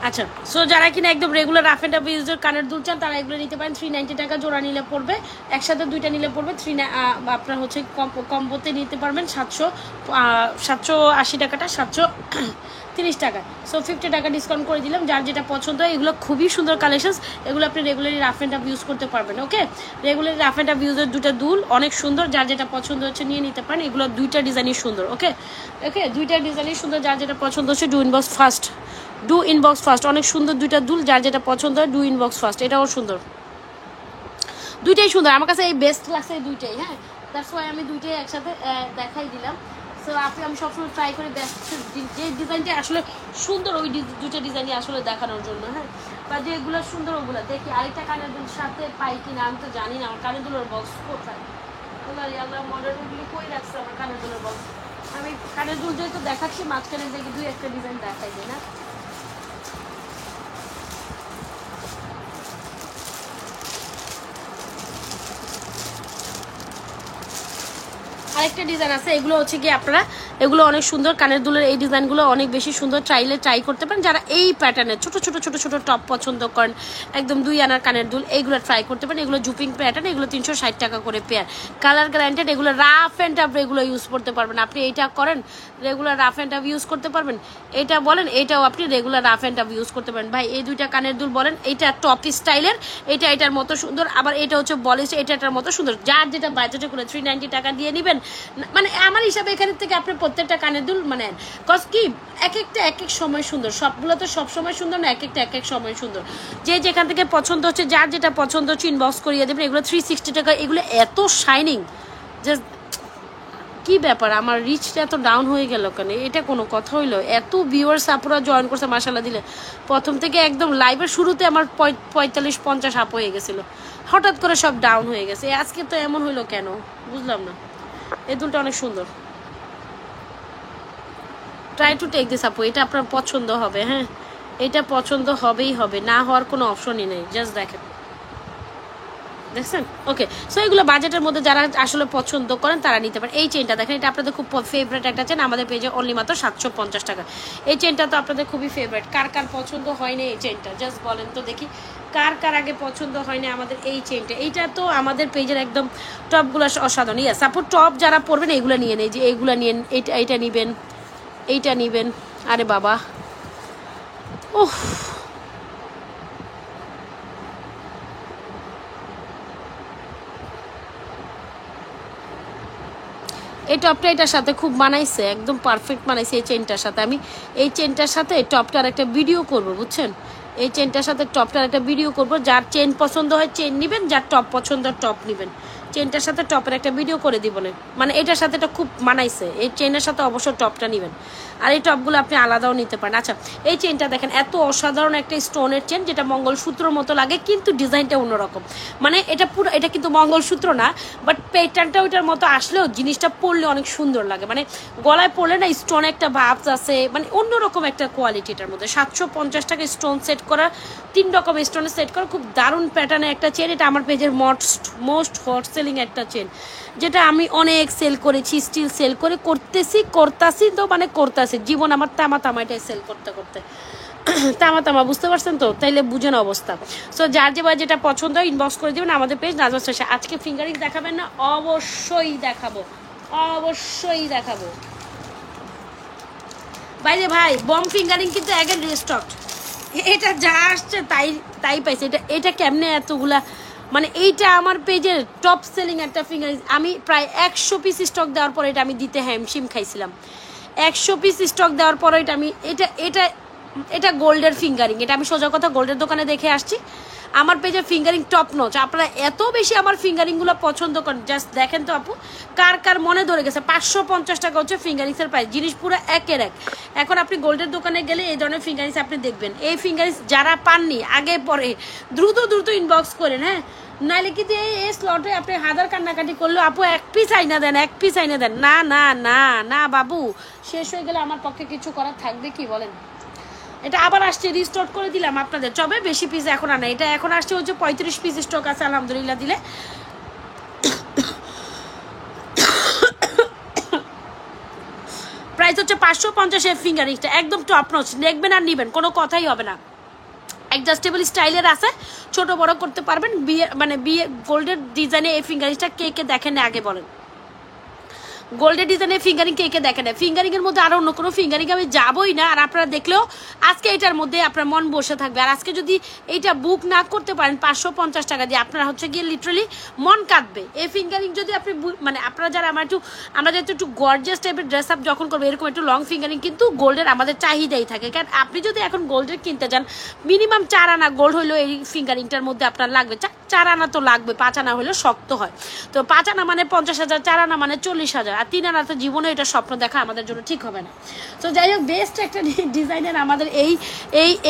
আচ্ছা সো যারা কিনা একদম রেগুলার রাফ অ্যান্ড টাফ ইউজের কানের দুল চান তারা এগুলো নিতে পারেন। 390 টাকা জোড়া নিলে পড়বে, একসাথে দুইটা নিলে পড়বে আপনার হচ্ছে কম্বোতে নিতে পারবেন 780 টাকাটা 730 টাকা। সো 50 টাকা ডিসকাউন্ট করে দিলাম। যার যেটা পছন্দ হয়, এগুলো খুবই সুন্দর কালেকশনস, এগুলো আপনি regularly rough and tough use করতে পারবেন। ওকে রেগুলারলি রাফ অ্যান্ড টাফ ইউজের দুটো দুল অনেক সুন্দর, যার যেটা পছন্দ হচ্ছে নিয়ে নিতে পারেন। এগুলো দুইটা ডিজাইনই সুন্দর। ওকে দুইটা ডিজাইনই সুন্দর, যার যেটা পছন্দ হচ্ছে ডু ইনবক্স ফার্স্ট অনেক সুন্দর দুইটা দুল, যার যেটা পছন্দ হয় ডু ইনবক্স ফার্স্ট, এটাও সুন্দর, দুইটাই সুন্দর আমার কাছে এই বেস্ট লাগছে এই দুইটাই। হ্যাঁ দ্যাটস ওয়াই আমি দুইটাই একসাথে দেখাই দিলাম। সো আমি সবসময় ট্রাই করি বেস্ট যে ডিজাইনটা আসলে সুন্দর ওই দুইটা ডিজাইনই আসলে দেখানোর জন্য। হ্যাঁ বা যেগুলো সুন্দর ওগুলো দেখি। আরেকটা কানের দুল সাথে পাই কিনা আমি তো জানি না, আমার কানের দুলের বক্স কোথায়, আল্লাহ মডেলগুলি কই রাখছে আমার কানের দুলের বক্স। আমি কানের দুল যেহেতু দেখাচ্ছি মাঝখানে দেখি দুই একটা ডিজাইন দেখাই দিই না। আরেকটা ডিজাইন আছে, এগুলো হচ্ছে কি আপনারা এগুলো অনেক সুন্দর, কানের দুলের এই ডিজাইনগুলো অনেক বেশি সুন্দর, চাইলে ট্রাই করতে পারেন। যারা এই প্যাটার্নের ছোট ছোট ছোট ছোট টপ পছন্দ করেন, একদম 2 আনার কানের দুল, এইগুলো ট্রাই করতে পারেন। এগুলো জুপিং প্যাটার্ন, এগুলো 360 টাকা করে পেয়ার, কালার গ্যারান্টেড। এগুলো রাফ অ্যান্ড টাফ এগুলো ইউজ করতে পারবেন। আপনি এইটা করেন regular rough and tough use করতে পারবেন, এটা বলেন এটাও আপনি regular rough and tough use করতে পারেন। ভাই এই 2টা কানের দুল বলেন, এটা টপ স্টাইলের, এটা এটার মতো সুন্দর, আবার এটা হচ্ছে বলিশ, এটা এটার মতো সুন্দর। যার যেটা বাজেটে করে 390 টাকা দিয়ে নেবেন, মানে আমার হিসাবে এখানের থেকে আপনি প্রত্যেকটা কানের দুল মানে কজ কি এক একটা এক এক সময় সুন্দর, সবগুলো তো সব সময় সুন্দর না, এক একটা এক এক সময় সুন্দর। যে যেখান থেকে পছন্দ হচ্ছে, যার যেটা পছন্দ হচ্ছে ইনবক্স করিয়ে দেবেন। এগুলো 360 টাকা, এগুলো এত শাইনিং, জাস্ট কি ব্যাপার, আমার রিচটা এত ডাউন হয়ে গেল কেন? এটা কোনো কথা হইলো? এত ভিউয়ার্স আপুরা জয়েন করছে মাশাআল্লাহ দিলে, প্রথম থেকে একদম লাইভের শুরুতে আমার 45-50 আপ হয়ে গেছিল, হঠাৎ করে সব ডাউন হয়ে গেছে। আজকে তো এমন হইলো কেন বুঝলাম না। এই দুলটা অনেক সুন্দর, ট্রাই টু টেক দিস আপু, এটা আপনার পছন্দ হবে। হ্যাঁ এটা পছন্দ হবেই হবে, না হওয়ার কোনো অপশনই নেই। জাস্ট দেখেন, দেখছেন? ওকে, সো এগুলো বাজেটের মধ্যে যারা আসলে পছন্দ করেন তারা নিতে পারেন। এই চেনটা দেখেন, এটা আপনাদের খুব ফেভারিট একটা চেন, আমাদের পেজে অনলি মাত্র 750 টাকা। এই চেনটা তো আপনাদের খুবই ফেভারিট। কার কার পছন্দ হয়নি এই চেনটা জাস্ট বলেন তো দেখি, কার কার আগে পছন্দ হয়নি আমাদের এই চেনটা? এইটা তো আমাদের পেজের একদম টপগুলো অসাধারণ। ইয়াস আপু, টপ যারা পরবেন এইগুলো নিয়ে নেই, যে এইগুলো নিয়ে এইটা নিবেন, এইটা নিবেন। আরে বাবা, ওহ এই টপটা এটার সাথে খুব মানাইছে, একদম পারফেক্ট মানাইছে এই চেনটার সাথে। আমি এই চেনটার সাথে টপটার একটা ভিডিও করব, বুঝছেন? এই চেনটার সাথে টপটার একটা ভিডিও করব। যার চেন পছন্দ হয় চেন নেবেন, যার টপ পছন্দ টপ নেবেন। চেনটার সাথে টপের একটা ভিডিও করে দিব না, মানে এটার সাথে এটা খুব মানাইছে। এই চেনের সাথে অবশ্যই টপটা নেবেন, আর এই টপগুলো আপনি আলাদাও নিতে পারেন। আচ্ছা এই চেনটা দেখেন, এত অসাধারণ একটা স্টোনের চেন, যেটা মঙ্গলসূত্রের মতো লাগে কিন্তু ডিজাইনটা অন্যরকম। মানে এটা পুরো, এটা কিন্তু মঙ্গলসূত্র না, বাট প্যাটার্নটা ওইটার মতো আসলেও জিনিসটা পরলে অনেক সুন্দর লাগে। মানে গলায় পরলে না স্টোন একটা ভাবস আছে, মানে অন্যরকম একটা কোয়ালিটি এটার মধ্যে। 750 টাকা স্টোন সেট করা, 3 রকম স্টোনে সেট করা, খুব দারুণ প্যাটার্নে একটা চেন। এটা আমার পেজের মোস্ট হট সেলিং একটা চেন, যেটা আমি অনেক সেল করেছি, স্টিল সেল করতেছি তো, মানে করতেছি জীবন আমার তামা এটাই সেল করতে করতে তামা, বুঝতে পারছেন তো? তাইলে বুঝেন অবস্থা। সো যার যেটা পছন্দ হয় ইনবক্স করে দেবেন আমাদের পেজ নাজমা স্টাইল। আজকে ফিঙ্গারিং দেখাবেন না? অবশ্যই দেখাবো, অবশ্যই দেখাবো। বাইরে ভাই বম ফিঙ্গারিং কিন্তু অ্যাগেন রিস্টক, এটা যা আসছে তাই পাইছে। এটা কেমনে এতগুলা, মানে এইটা আমার পেজের টপ সেলিং একটা ফিঙ্গারিং। আমি প্রায় 100 পিস স্টক দেওয়ার পর এটা আমি দিতে হ্যামশিম খাইছিলাম। 100 পিস স্টক দেওয়ার পর এটা আমি এটা গোল্ডের ফিঙ্গারিং। এটা আমি সোজা কথা গোল্ডের দোকানে দেখে আসছি, আমার পেজে ফিঙ্গারিং টপ নচ। আপনারা এত বেশি আমার ফিঙ্গারিংগুলো পছন্দ করেন, জাস্ট দেখেন তো আপু কার কার মনে ধরে গেছে। 550 টাকা হচ্ছে ফিঙ্গারিংসের প্রাইস, জিনিস পুরো একের এক। এখন আপনি গোল্ডের দোকানে গেলে এই ধরনের ফিঙ্গারিংস আপনি দেখবেন। এই ফিঙ্গারিংস যারা পাননি আগে পরে দ্রুত ইনবক্স করেন, হ্যাঁ, নাইলে কিন্তু এই স্লটে আপনি হাজার কান্নাকাটি করলেও আপু 1 পিস আইনা দেন, 1 পিস আইনা দেন। না না না না বাবু, শেষ হয়ে গেলে আমার পক্ষে কিছু করার থাকবে কি বলেন? এটা আবার আসছে, রিস্টক করে দিলাম আপনাদের। তবে বেশি পিস এখন আনা, এটা এখন আসছে হচ্ছে 35 পিস স্টক আছে আলহামদুলিল্লাহ দিলে। প্রাইস হচ্ছে 550 এর ফিঙ্গারিংটা, একদম টপ নচ। দেখবেন আর নিবেন, কোনো কথাই হবে না। অ্যাডজাস্টেবল স্টাইলের আছে, ছোট বড় করতে পারবেন। বিয়ে গোল্ডের ডিজাইনে এই ফিঙ্গারিংটা কে দেখেন না আগে বলেন? গোল্ডের ডিজাইনের ফিঙ্গারিং কে দেখেন না? ফিঙ্গারিং এর মধ্যে আরো অন্য কোনো ফিঙ্গারিং আমি যাবই না। আর আপনারা দেখলেও আজকে এটার মধ্যে আপনার মন বসে থাকবে। আর আজকে যদি এইটা বুক না করতে পারেন 550 টাকা দিয়ে, আপনারা হচ্ছে গিয়ে লিটারালি মন কাটবে। এই ফিঙ্গারিং যদি আপনি মানে আপনারা যারা আমরা যেহেতু একটু গর্জিয়াস টাইপের ড্রেস আপ যখন করবো, এরকম একটু লং ফিঙ্গারিং কিন্তু গোল্ডের আমাদের চাহিদাই থাকে। কারণ আপনি যদি এখন গোল্ডের কিনতে যান, মিনিমাম 4 আনা গোল্ড হইলেও এই ফিঙ্গারিংটার মধ্যে আপনার লাগবে। 4 আনা তো লাগবে, 5 আনা হলেও শক্ত হয়। তো 5 আনা মানে 50,000, 4 আনা মানে 40,000, আর 3 আনা তো জীবনে এটা স্বপ্ন দেখা আমাদের জন্য ঠিক হবে না। তো যাই হোক, বেস্ট একটা ডিজাইনের আমাদের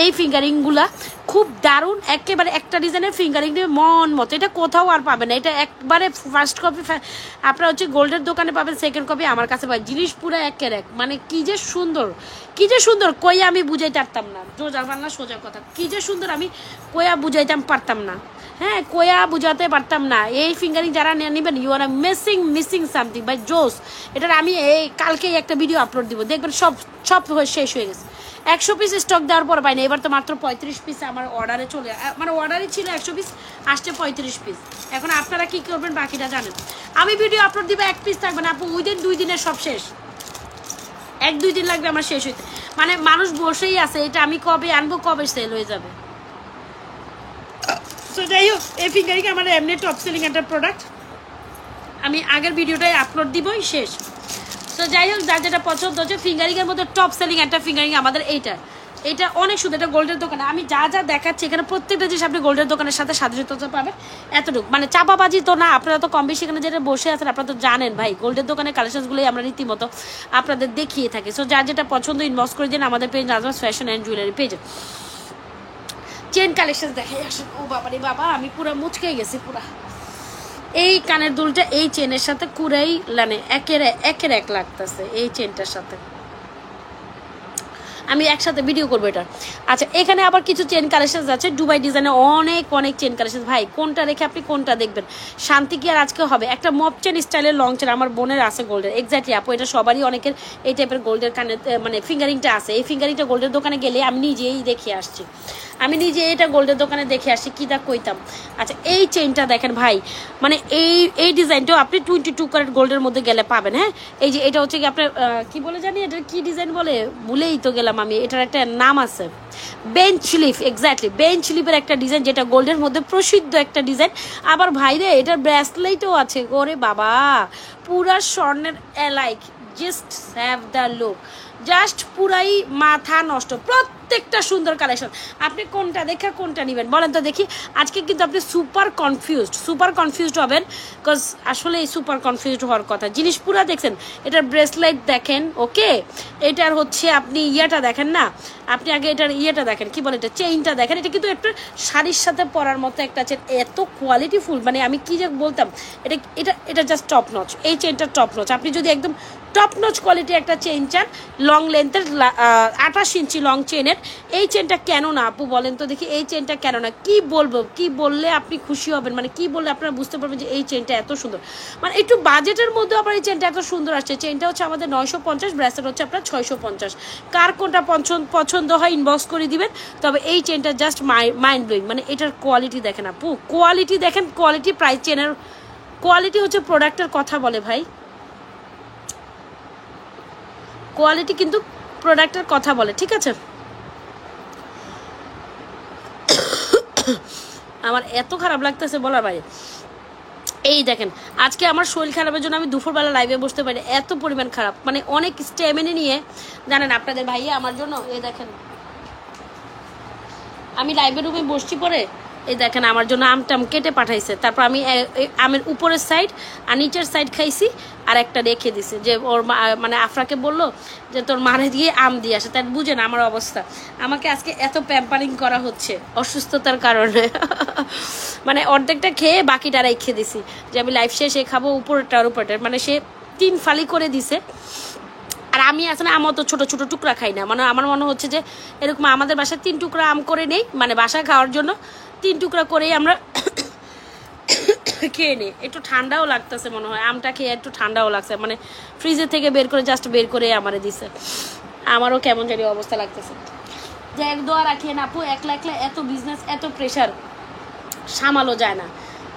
এই ফিঙ্গারিংগুলা খুব দারুণ, একেবারে একটা ডিজাইনের ফিঙ্গারিং দিয়ে মন মতো। এটা কোথাও আর পাবেন না, এটা একবারে ফার্স্ট কপি আপনারা হচ্ছে গোল্ডের দোকানে পাবেন, সেকেন্ড কপি আমার কাছে পাবেন। জিনিস পুরো একের এক, মানে কি যে সুন্দর কই আমি বুঝাইতে পারতাম না। সোজা বাংলা সোজা কথা, কি যে সুন্দর আমি কইয়া বুঝাইতাম পারতাম না। হ্যাঁ কোয়া বুঝাতে পারতাম না। এই ফিঙ্গারিং যারা নেবেন ইউ আর মিসিং সামথিং বাই জোস। এটার আমি এই কালকেই একটা ভিডিও আপলোড দিব, দেখবেন সব সব শেষ হয়ে গেছে। 100 পিস স্টক দেওয়ার পর পাই না, এবার তো মাত্র 35 পিস আমার অর্ডারে চলে, আমার অর্ডারই ছিল 100 পিস, আসছে 35 পিস। এখন আপনারা কি করবেন বাকিটা জানেন। আমি ভিডিও আপলোড দিব, 1 পিস থাকবে না আপু, উইদিন 2 দিনের সব শেষ, 1-2 দিন লাগবে আমার শেষ হইতে। মানে মানুষ বসেই আছে, এটা আমি কবে আনবো, কবে সেল হয়ে যাবে। সো যাই হোক, এই ফিঙ্গারিং আমার এমনি টপ সেলিং একটা প্রোডাক্ট, আমি আগের ভিডিওটাই আপলোড দিবই, শেষ। সো যাই হোক, যার যেটা পছন্দ হচ্ছে, ফিঙ্গারিংয়ের মধ্যে টপ সেলিং একটা ফিঙ্গারিং আমাদের এইটা, এটা অনেক সুন্দর। এটা গোল্ডের দোকানে আমি যা যা দেখাচ্ছি এখানে প্রত্যেকটা জিনিস আপনি গোল্ডের দোকানের সাথে সাদৃশ্যতা পাবেন, এতটুকু। মানে চাপাবাজি তো না, আপনারা তো কম বেশি এখানে যেটা বসে আছেন আপনারা তো জানেন ভাই, গোল্ডের দোকানের কালেকশনগুলোই আমরা রীতিমতো আপনাদের দেখিয়ে থাকি। সো যার যেটা পছন্দ ইনবক্স করে দিন আমাদের page Nazmas fashion and jewellery পেজে। চেন কালেকশন দেখাই আসেন। ও বাবা রে বাবা, আমি পুরো মুচকে গেছি পুরা। এই কানের দুলটা এই চেনের সাথে কুড়াই মানে একের এক লাগতেছে এই চেনটার সাথে, আমি একসাথে ভিডিও করবো এটা। আচ্ছা, এখানে আবার কিছু চেন কালেকশন আছে দুবাই ডিজাইনে, অনেক চেন কালেকশন। ভাই কোনটা রেখে আপনি কোনটা দেখবেন। শান্তি কি আর আজকে হবে, একটা মপ চেন স্টাইলের লং চেন আমার বোনের আছে গোল্ডের, এক্স্যাক্টলি আপু এটা সবারই অনেকের এই টাইপের গোল্ডের কানের মানে ফিঙ্গারিংটা আছে। এই ফিঙ্গারিংটা গোল্ডের দোকানে গেলে আমি নিজেই দেখে আসছি, আমি নিজে এটা গোল্ডের দোকানে দেখে আসছি, কী তা কইতাম। আচ্ছা, এই চেনটা দেখেন ভাই, মানে এই ডিজাইনটাও আপনি 22 ক্যারেট গোল্ডের মধ্যে গেলে পাবেন। হ্যাঁ, এই যে এটা হচ্ছে কি আপনার কি বলে জানি, এটা কি ডিজাইন বলে ভুলেই তো গেলাম আমি, এটার একটা নাম আছে, বেঞ্চ লিফ, এক্স্যাক্টলি বেঞ্চ লিফের একটা ডিজাইন, যেটা গোল্ডের মধ্যে প্রসিদ্ধ একটা ডিজাইন। আবার ভাইরে এটার ব্রেসলেটও আছে, ওরে বাবা পুরা স্বর্ণের alike, just have the look, just পুরাই মাথা নষ্ট, প্রত্যেকটা সুন্দর কালেকশন। আপনি কোনটা দেখে কোনটা নেবেন বলেন তো দেখি। আজকে কিন্তু আপনি সুপার কনফিউজড হবেন, বিকজ আসলে এই সুপার কনফিউজড হওয়ার কথা। জিনিস পুরা দেখছেন, এটার ব্রেসলেট দেখেন, ওকে, এটার হচ্ছে আপনি ইয়েটা দেখেন না, আপনি আগে এটার ইয়েটা দেখেন, কি বলে এটা, চেইনটা দেখেন। এটা কিন্তু একটা শাড়ির সাথে পরার মতো একটা চেন, এত কোয়ালিটিফুল, মানে আমি কি যে বলতাম, এটা এটা এটা জাস্ট টপ নচ। এই চেনটা টপ নচ। আপনি যদি একদম টপ নচ কোয়ালিটির একটা চেইন চান, লং লেন্থের 28 ইঞ্চি লং চেনের, এই চেনটা কেন না আপু বলেন তো দেখি, এই চেনটা কেন না, কি বলবো, কি বললে আপনি খুশি হবেন, মানে কি বললে আপনারা বুঝতে পারবেন যে এই চেনটা এত সুন্দর, মানে একটু বাজেটের মধ্যে আবার এই চেনটা এত সুন্দর আসছে। চেনটা হচ্ছে আমাদের 950, ব্রেসলেট হচ্ছে আপনার 650। কার কোনটা পছন্দ হয় ইনবক্স করে দিবেন। তবে এই চেনটা জাস্ট মাইন্ড ব্লোয়িং, মানে এটার কোয়ালিটি দেখেন আপু, কোয়ালিটি দেখেন, কোয়ালিটি প্রাইস, চেনের কোয়ালিটি হচ্ছে প্রোডাক্টের কথা বলে ভাই, কোয়ালিটি কিন্তু প্রোডাক্টের কথা বলে, ঠিক আছে। আমার এত খারাপ লাগতেছে বলার বাইরে। এই দেখেন, আজকে আমার শরীর খারাপের জন্য আমি দুপুরবেলা লাইভে বসতে পারি, এত পরিমাণ খারাপ, মানে অনেক স্ট্যামিনা নিয়ে জানেন আপনাদের ভাইয়া আমার জন্য। এই দেখেন আমি লাইভের রুমে বসছি পরে, এই দেখেন আমার জন্য আমটাম কেটে পাঠাইছে, তারপর আমি আমের উপরের সাইড আর নিচের সাইড খাইছি, আর একটা রেখে দিছে, যে ওর মানে আফরাকে বললো যে তোর মারে দিয়ে আম দিয়ে আসে, তাই বুঝেন আমার অবস্থা। আমাকে আজকে এত প্যাম্পারিং করা হচ্ছে অসুস্থতার কারণে, মানে অর্ধেকটা খেয়ে বাকিটা রেখে দিছি, যে আমি লাইভ শেষে খাবো উপরটার, মানে সে 3 ফালি করে দিছে। আর আমি আসলে আম অত ছোটো ছোটো টুকরা খাই না, মানে আমার মনে হচ্ছে যে এরকম আমাদের বাসায় 3 টুকরা আম করে নেই, মানে বাসায় খাওয়ার জন্য 3 টুকরা করেই আমরা খেয়ে নিই। একটু ঠান্ডাও লাগতেছে মনে হয়, আমটা খেয়ে একটু ঠান্ডাও লাগছে, মানে ফ্রিজের থেকে জাস্ট বের করে আমারে দিছে, আমারও কেমন জানি অবস্থা লাগতেছে। যে এক দোয়া রাখিয়ে না আপু, একলা এত বিজনেস, এত প্রেশার সামালো যায় না,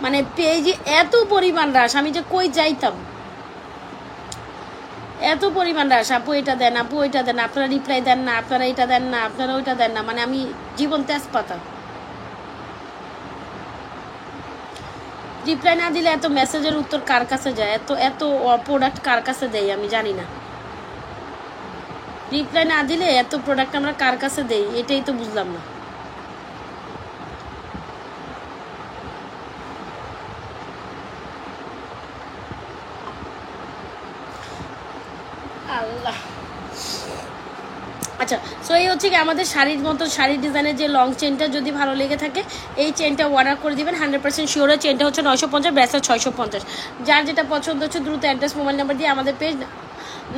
মানে পেজে এত পরিমাণ রাশ, আমি যে কই যাইতাম, এত পরিমাণ রাশ, আপু এটা দেন, আপু ওইটা দেন, আপনারা রিপ্লাই দেন না, আপনারা এটা দেন না, আপনারা ওইটা দেন না, মানে আমি জীবন তেজপাতা। রিপ্লাই না দিলে এত মেসেজের উত্তর কার কাছে যায়, এত প্রোডাক্ট কার কাছে দেই আমি জানি না। রিপ্লাই না দিলে এত প্রোডাক্ট আমরা কার কাছে দেই, এটাই তো বুঝলাম না। আল্লাহ। আচ্ছা, সো এই হচ্ছে কি আমাদের শাড়ির মতো, শাড়ির ডিজাইনের যে লং চেনটা যদি ভালো লেগে থাকে এই চেনটা অর্ডার করে দিবেন, 100% শিওরের চেনটা হচ্ছে 950, ব্রেসলেট 650। যার যেটা পছন্দ হচ্ছে দ্রুত অ্যাড্রেস মোবাইল নাম্বার দিয়ে আমাদের page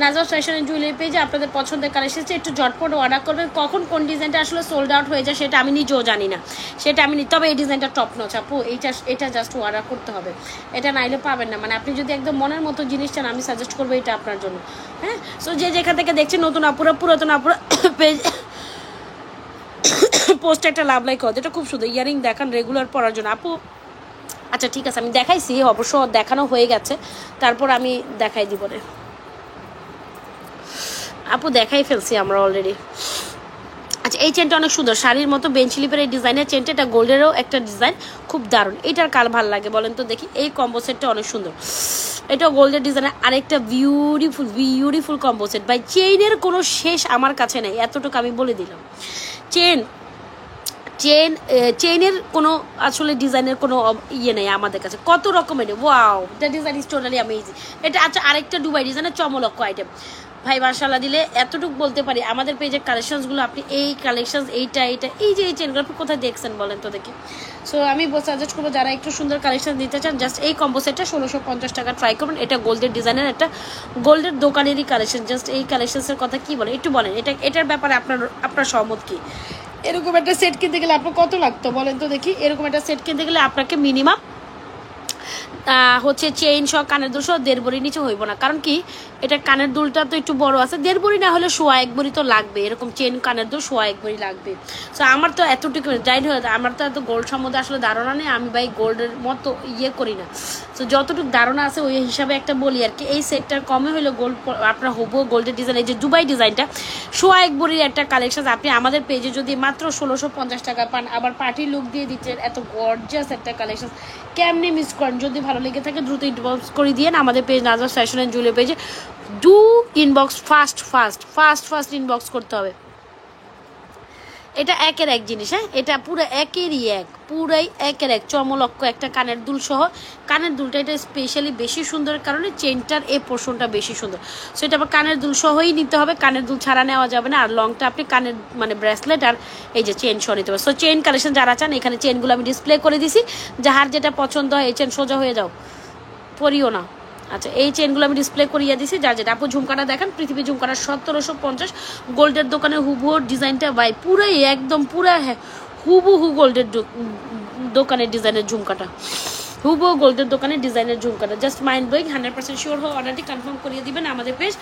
Nazwas fashion and jewellery পেজে আপনাদের পছন্দের কালেকশন একটু ঝটপট অর্ডার করবেন। কখন কোন ডিজাইনটা আসলে সোল্ড আউট হয়ে যায় সেটা আমি নিজেও জানি না, সেটা আমি তবে এই ডিজাইনটা টপ নচ আপু, এটা জাস্ট অর্ডার করতে হবে, এটা নাইলে পাবেন না। মানে আপনি যদি একদম মনের মতো জিনিস চান আমি সাজেস্ট করবো এটা আপনার জন্য। হ্যাঁ, সো যে যেখান থেকে দেখছেন নতুন আপুরা পুরাতন আপুরা পেজ পোস্ট একটা লাভ লাইক হয়, এটা খুব সুন্দর ইয়ারিং দেখান রেগুলার পরার জন্য আপু। আচ্ছা ঠিক আছে, আমি দেখাইছি অবশ্য, দেখানো হয়ে গেছে, তারপর আমি দেখাই দিব রে আপু, দেখাই ফেলছি আমরা অলরেডি। আচ্ছা এই চেনটা অনেক সুন্দর, শাড়ির মতো বেঞ্চ স্লিপের এই ডিজাইনের চেনটা, এটা গোল্ডেরও একটা ডিজাইন, খুব দারুণ। এটার কাল ভালো লাগে বলেন তো দেখি, এই কম্বো সেটটা অনেক সুন্দর, এটা গোল্ডের ডিজাইনের আরেকটা বিউটিফুল কম্বো সেট। বাই চেইনের কোনো শেষ আমার কাছে নেই, এতটুকু আমি বলে দিলাম। চেইনের কোনো আসলে ডিজাইনের কোনো ইয়ে নেই আমাদের কাছে, কত রকমের। Wow, the design is totally amazing. এটা আচ্ছা আরেকটা দুবাই ডিজাইনের চমলক্ষ আইটেম ভাই, মাশাআল্লাহ দিলে এতটুকু বলতে পারি। আমাদের পেজের কালেকশনসগুলো আপনি এই কালেকশন এইটা এই যে এই চেনগুলো আপনি কোথায় দেখছেন বলেন তো দেখি। সো আমি সাজেস্ট করবো যারা একটু সুন্দর কালেকশন দিতে চান, জাস্ট এই কম্বো সেটটা 1650 টাকা ট্রাই করবেন। এটা গোল্ডের ডিজাইনের একটা গোল্ডের দোকানেরই কালেকশন। জাস্ট এই কালেকশনসের কথা কি বলেন একটু বলেন, এটার ব্যাপারে আপনার সহমত কি? এরকম একটা সেট কিনতে গেলে আপনার কত লাগতো বলেন তো দেখি? এরকম একটা সেট কিনতে গেলে আপনাকে মিনিমাম হচ্ছে চেইন সহ কানের দুল সহ 1.5 ভরি নিচে হইব না। কারণ কি, এটা কানের দুলটা তো একটু বড় আছে, 1.5 ভরি না হলে 1.25 ভরি তো লাগবে। এরকম চেইন কানের দুল 1.25 ভরি লাগবে। সো আমার তো এতটুকু যাই হয়ে, আমার তো এত গোল্ড সম্বন্ধে আসলে ধারণা নেই, আমি ভাই গোল্ডের মতো ইয়ে করি না। সো যতটুকু ধারণা আছে ওই হিসাবে একটা বলি আর কি। এই সেটটার কমে হইলো গোল্ড আপনার হবো গোল্ডের ডিজাইন, এই যে দুবাই ডিজাইনটা 1.25 ভরির একটা কালেকশন আপনি আমাদের পেজে যদি মাত্র 1650 টাকা পান, আবার পার্টি লুক দিয়ে দিচ্ছেন, এত গর্জিয়াস একটা কালেকশন কেমনি মিস করেন? যদি ভালো লেগে থাকে দ্রুত ইনবক্স করে দিয়ে আমাদের page Nazwas fashion and jewellery পেজে ডু ইনবক্স ফাস্ট ইনবক্স করতে হবে। এটা একের এক জিনিস, হ্যাঁ এটা পুরো পুরাই একের এক চমলক্ষ একটা কানের দুল সহ। কানের দুলটা এটা স্পেশালি বেশি সুন্দরের কারণে চেনটার এই পোর্শনটা বেশি সুন্দর। সো এটা আবার কানের দুল সহই নিতে হবে, কানের দুল ছাড়া নেওয়া যাবে না। আর লংটা আপনি কানের মানে ব্রেসলেট আর এই যে চেন সহ নিতে হবে। সো চেন কালেকশন যারা চান, এখানে চেনগুলো আমি ডিসপ্লে করে দিছি, যাহার যেটা পছন্দ হয় এই চেন সোজা হয়ে যাও, পরিও না। আচ্ছা এই চেনগুলো আমি ডিসপ্লে করিয়ে দিছি, যার যেটা। আপু ঝুমকাটা দেখেন, পৃথিবী ঝুমকাটা 1750 গোল্ডের দোকানে হুবহু ডিজাইনটা ভাই পুরাই একদম পুরা হুবহু গোল্ডের দোকানের ডিজাইনের ঝুমকাটা, হুবহু গোল্ডের দোকানের ডিজাইনের ঝুমকাটা। Just mind blowing. 100% শিওর হয়ে অর্ডারটি কনফার্ম করিয়ে দিবেন আমাদের পেজ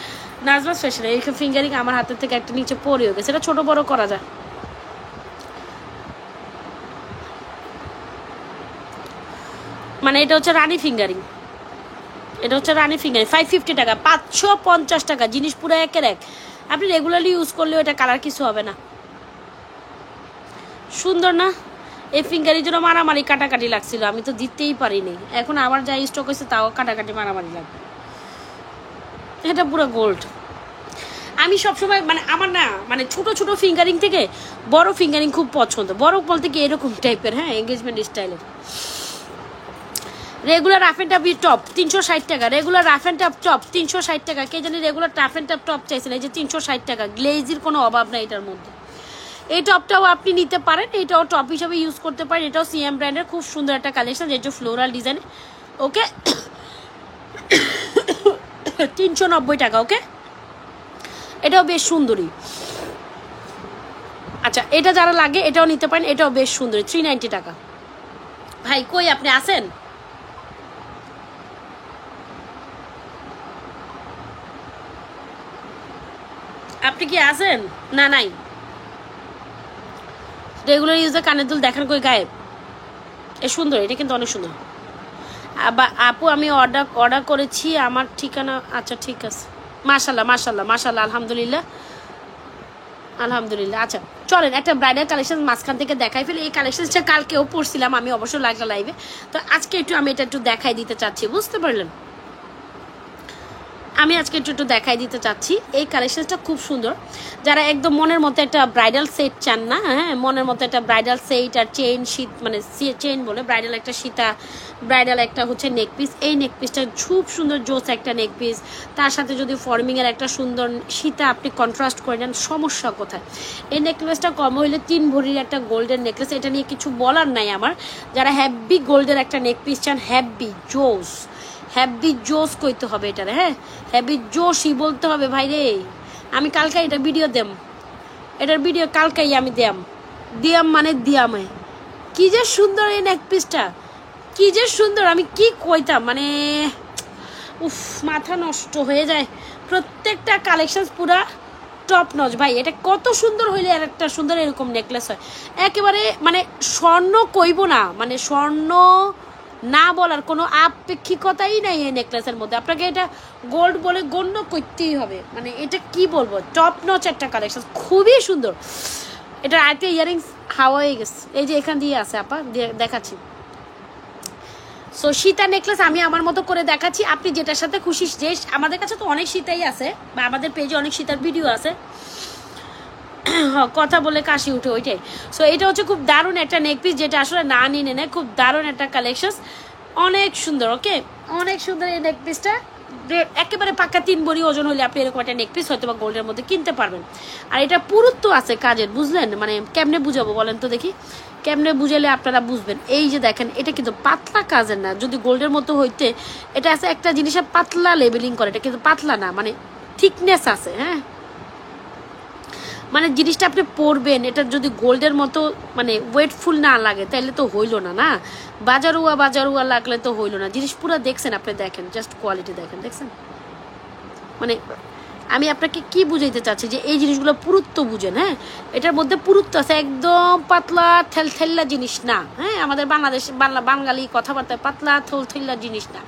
নাজওয়াস ফ্যাশন। এই ফিঙ্গারিং আমার হাতের থেকে একটা নিচে পড়েও গেছে, এটা ছোট বড় করা যায়। মানে এটা হচ্ছে রানী ফিঙ্গারিং, এটা হচ্ছে রানী ফিঙ্গারিং 550 টাকা, 550 টাকা জিনিস পুরো একের এক। আপনি রেগুলারলি ইউজ করলেও এটা কালার কিছু হবে না। সুন্দর না? এই ফিঙ্গারির জন্য মারামারি কাটাকাটি লাগছিল, আমি তো দিতেই পারিনি। এখন আবার যা স্টক হয়েছে তাও কাটাকাটি মারামারি লাগবে। এটা পুরো গোল্ড। আমি সবসময় মানে আমার না মানে ছোট ছোট ফিঙ্গারিং থেকে বড় ফিঙ্গারিং খুব পছন্দ। বড় বলতে কি এরকম টাইপের, হ্যাঁ এঙ্গেজমেন্ট স্টাইলের। রেগুলার রাফ অ্যান্ড টাপ টপ 360 টাকা, রেগুলার রাফ অ্যান্ড টাপ টপ 360 টাকা। কে জানি রেগুলার রাফ অ্যান্ড টাপ টপ চাইছেন, এই যে 360 টাকা। গ্লেজির কোনো অভাব নাই এটার মধ্যে। এই টপটাও আপনি নিতে পারেন, এটাও টপ হিসাবে ইউজ করতে পারেন। এটাও সিএম ব্র্যান্ডের খুব সুন্দর একটা কালেকশন, যেটা ফ্লোরাল ডিজাইন। ওকে 390 টাকা। ওকে এটাও বেশ সুন্দরী। আচ্ছা এটা যারা লাগে এটাও নিতে পারেন, এটাও বেশ সুন্দরী 390 টাকা। ভাই কই আপনি আছেন? আপনি কি আছেন? না নাই। রেগুলার ইউজে কানের দুল দেখার কই গায়েব। এ সুন্দর, এটা কিন্তু অনেক সুন্দর। আপু আমি অর্ডার করেছি, আমার ঠিকানা। আচ্ছা ঠিক আছে, মাশাল্লাহ মাশাল্লাহ মাশাল্লাহ, আলহামদুলিল্লাহ আলহামদুলিল্লাহ। আচ্ছা চলেন একটা ব্রাইডাল কালেকশন মাঝখান থেকে দেখাই ফেলি। এই কালেকশনটা কালকেও পড়ছিলাম আমি অবশ্য লাগলা লাইভে, তো আজকে আমি এটা একটু দেখাই দিতে চাচ্ছি, বুঝতে পারলেন? আমি আজকে একটু দেখাই দিতে চাচ্ছি। এই কালেকশনটা খুব সুন্দর। যারা একদম মনের মতো একটা ব্রাইডাল সেট চান না, হ্যাঁ মনের মতো একটা ব্রাইডাল সেট আর চেইন শীত মানে চেইন বলে ব্রাইডাল একটা সীতা, ব্রাইডাল একটা হচ্ছে নেক পিস। এই নেক পিসটা খুব সুন্দর জোস একটা নেক পিস, তার সাথে যদি ফর্মিংয়ের একটা সুন্দর সীতা আপনি কন্ট্রাস্ট করে নেন, সমস্যা কোথায়? এই নেকলেসটা কম হইলে 3 ভরির একটা গোল্ডেন নেকলেস, এটা নিয়ে কিছু বলার নাই আমার। যারা হ্যাভি গোল্ডের একটা নেক পিস চান, হ্যাভি জোস হ্যাভি জোস কইতে হবে এটারে, হ্যাঁ হ্যাভি জোসই বলতে হবে ভাই রে। আমি কালকে এটা ভিডিও দেম, এটার ভিডিও কালকেই আমি দিয়াম মানে দিয়ামে। কি যে সুন্দর এই নেক পিসটা, কি যে সুন্দর, আমি কি কইতাম, মানে উফ মাথা নষ্ট হয়ে যায়। প্রত্যেকটা কালেকশন পুরা টপ নচ ভাই। এটা কত সুন্দর হইলে আর একটা সুন্দর এরকম নেকলেস হয়, একেবারে মানে স্বর্ণ কইব না, মানে স্বর্ণ না বলার কোনো আপেক্ষিকতাই নাই এই নেকলেসের মধ্যে। আপনাকে এটা গোল্ড বলে গণ্য করতেই হবে, মানে এটা কি বলবো, টপ নচ একটা কালেকশন, খুবই সুন্দর। এটা আরেকটা ইয়ারিংস হাওয়া হয়ে গেছে, এই যে এখান দিয়ে আছে আপা, দেখাচ্ছি। সো সীতা নেকলেস আমি আমার মতো করে দেখাচ্ছি, আপনি যেটার সাথে খুশি। যে আমাদের কাছে তো অনেক সীতাই আছে, বা আমাদের পেজে অনেক সীতার ভিডিও আছে, কথা বলে কাশি উঠে ওইটাই। সো এটা হচ্ছে খুব দারুণ একটা নেক পিস, যেটা আসলে না নিয়ে নেয়, খুব দারুণ একটা কালেকশন, অনেক সুন্দর। ওকে, অনেক সুন্দর এই নেক পিসটা, একেবারে পাক্কা 3 ভরি ওজন হলে আপনি এরকম একটা নেক পিস হয়তো বা গোল্ডের মধ্যে কিনতে পারবেন। আর এটা পুরুত্ব আছে কাজের, বুঝলেন? মানে কেমনে বুঝাবো বলেন তো দেখি, কেমনে বুঝালে আপনারা বুঝবেন? এই যে দেখেন, এটা কিন্তু পাতলা কাজের না, যদি গোল্ডের মতো হইতে, এটা আছে একটা জিনিসের পাতলা লেবেলিং করে, এটা কিন্তু পাতলা না, মানে থিকনেস আছে, হ্যাঁ মানে জিনিসটা আপনি পরবেন, এটা যদি গোল্ডের মতো মানে ওয়েটফুল না লাগে তাহলে তো হইলো না, না বাজারুয়া লাগলে তো হইলো না। জিনিস পুরো দেখছেন আপনি, দেখেন জাস্ট কোয়ালিটি দেখছেন, মানে আমি আপনাকে কি বুঝাইতে চাচ্ছি যে এই জিনিসগুলো পুরুত্ব বুঝেন, হ্যাঁ এটার মধ্যে পুরুত্ব আছে, একদম পাতলা থেলথেল্লা জিনিস না, হ্যাঁ আমাদের বাংলাদেশ বাঙালি কথাবার্তায় পাতলা থেলথেল্লা জিনিস না,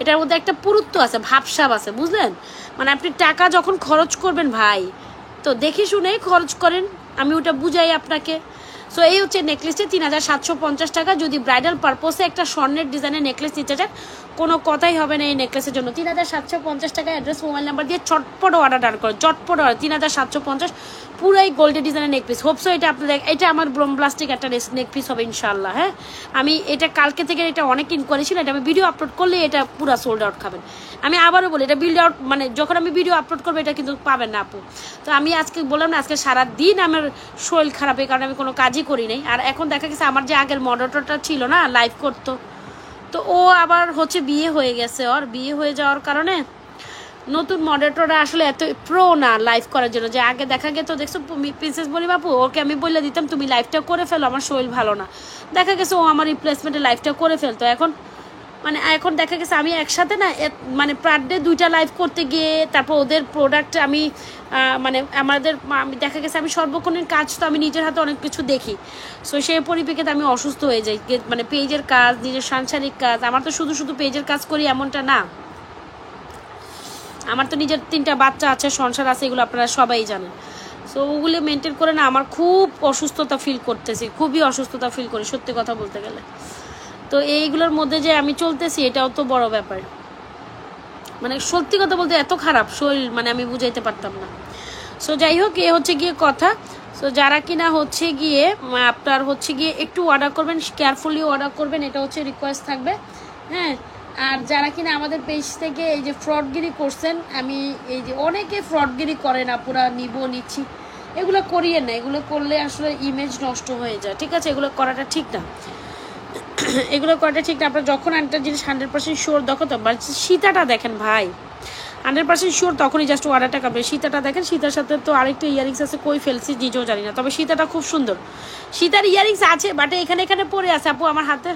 এটার মধ্যে একটা পুরুত্ব আছে, ভাবসাব আছে, বুঝলেন? মানে আপনি টাকা যখন খরচ করবেন ভাই, তো দেখে শুনে খরচ করেন, আমি ওটা বুঝাই আপনাকে। সো এই হচ্ছে নেকলেসটি 3750 টাকা। যদি ব্রাইডাল পারপোসে একটা স্বর্ণের ডিজাইনের নেকলেস নিতে চান, কোনো কথাই হবে না এই নেকলেসের জন্য। 3750 টাকা। অ্যাড্রেস মোবাইল নাম্বার দিয়ে চটপট অর্ডার ডান করে, চটপট অর্ডার। 3750 পুরাই গোল্ডের ডিজাইনের নেকপিস। হোপসো এটা আপনাদের, এটা আমার ব্রোমপ্লাস্টিক একটা নেকপিস হবে ইনশাল্লাহ। হ্যাঁ আমি এটা কালকে থেকে এটা অনেক ইনকোয়ারি ছিল, এটা আমি ভিডিও আপলোড করলে এটা পুরো সোল্ড আউট খাবেন। আমি আবারও বলি, এটা বিল্ড আউট মানে যখন আমি ভিডিও আপলোড করবো এটা কিন্তু পাবেন না আপু। তো আমি আজকে বললাম না, আজকে সারাদিন আমার শরীর খারাপ, এই কারণে আমি কোনো কাজই করি নাই। আর এখন দেখা গেছে আমার যে আগের মডারেটরটা ছিল না, লাইভ করতো, তো ও আবার হচ্ছে বিয়ে হয়ে গেছে, ওর বিয়ে হয়ে যাওয়ার কারণে নতুন মডারেটররা আসলে এত প্রো না লাইভ করার জন্য। যে আগে দেখা গেতো, দেখছো প্রিন্সেস বলি বাপু, ওকে আমি বলে দিতাম তুমি লাইভটা করে ফেলো, আমার শরীর ভালো না, দেখা গেছে ও আমার রিপ্লেসমেন্টে লাইভটা করে ফেলতো। এখন দেখা গেছে আমি একসাথে না মানে পার ডে 2টা লাইভ করতে গিয়ে, তারপর ওদের প্রোডাক্ট আমি মানে আমি দেখা গেছে আমি সর্বক্ষণের কাজ তো আমি নিজের হাতে অনেক কিছু দেখি। সো সেই পরিপ্রেক্ষিতে আমি অসুস্থ হয়ে যাই, মানে পেজের কাজ, নিজের সাংসারিক কাজ। আমার তো শুধু পেজের কাজ করি এমনটা না, আমার তো নিজের 3টা বাচ্চা আছে, সংসার আছে, এগুলো আপনারা সবাই জানেন। সো ওগুলো মেনটেন করে না আমার খুব অসুস্থতা ফিল করতেছি, খুবই অসুস্থতা ফিল করি সত্যি কথা বলতে গেলে। তো এইগুলোর মধ্যে যে আমি চলতেছি এটাও তো বড় ব্যাপার, মানে সত্যি কথা বলতে এত খারাপ শরীর, মানে আমি বুঝাইতে পারতাম না। সো যাই হোক, এ হচ্ছে গিয়ে কথা। সো যারা কিনা হচ্ছে গিয়ে আপনার হচ্ছে গিয়ে একটু অর্ডার করবেন, কেয়ারফুলি অর্ডার করবেন, এটা হচ্ছে রিকোয়েস্ট থাকবে, হ্যাঁ। আর যারা কিনা আমাদের পেজ থেকে এই যে ফ্রডগিরি করছেন, আমি এই যে অনেকে ফ্রডগিরি করে না, পুরা নিচ্ছি, এগুলো করিয়ে না, এগুলো করলে আসলে ইমেজ নষ্ট হয়ে যায়, ঠিক আছে? এগুলো করাটা ঠিক না, এগুলো করাটা ঠিক না। আপনার যখন একটা জিনিস 100% শিওর, দেখো তো সীতাটা দেখেন ভাই, 100% শিওর তখনই জাস্ট অর্ডারটা করবে। সীতাটা দেখেন, সীতার সাথে তো আরেকটা ইয়ারিংস আছে, কই ফেলছি নিজেও জানি না, তবে সীতাটা খুব সুন্দর। সীতার ইয়ারিংস আছে, বাট এখানে পরে আছে আপু আমার হাতে।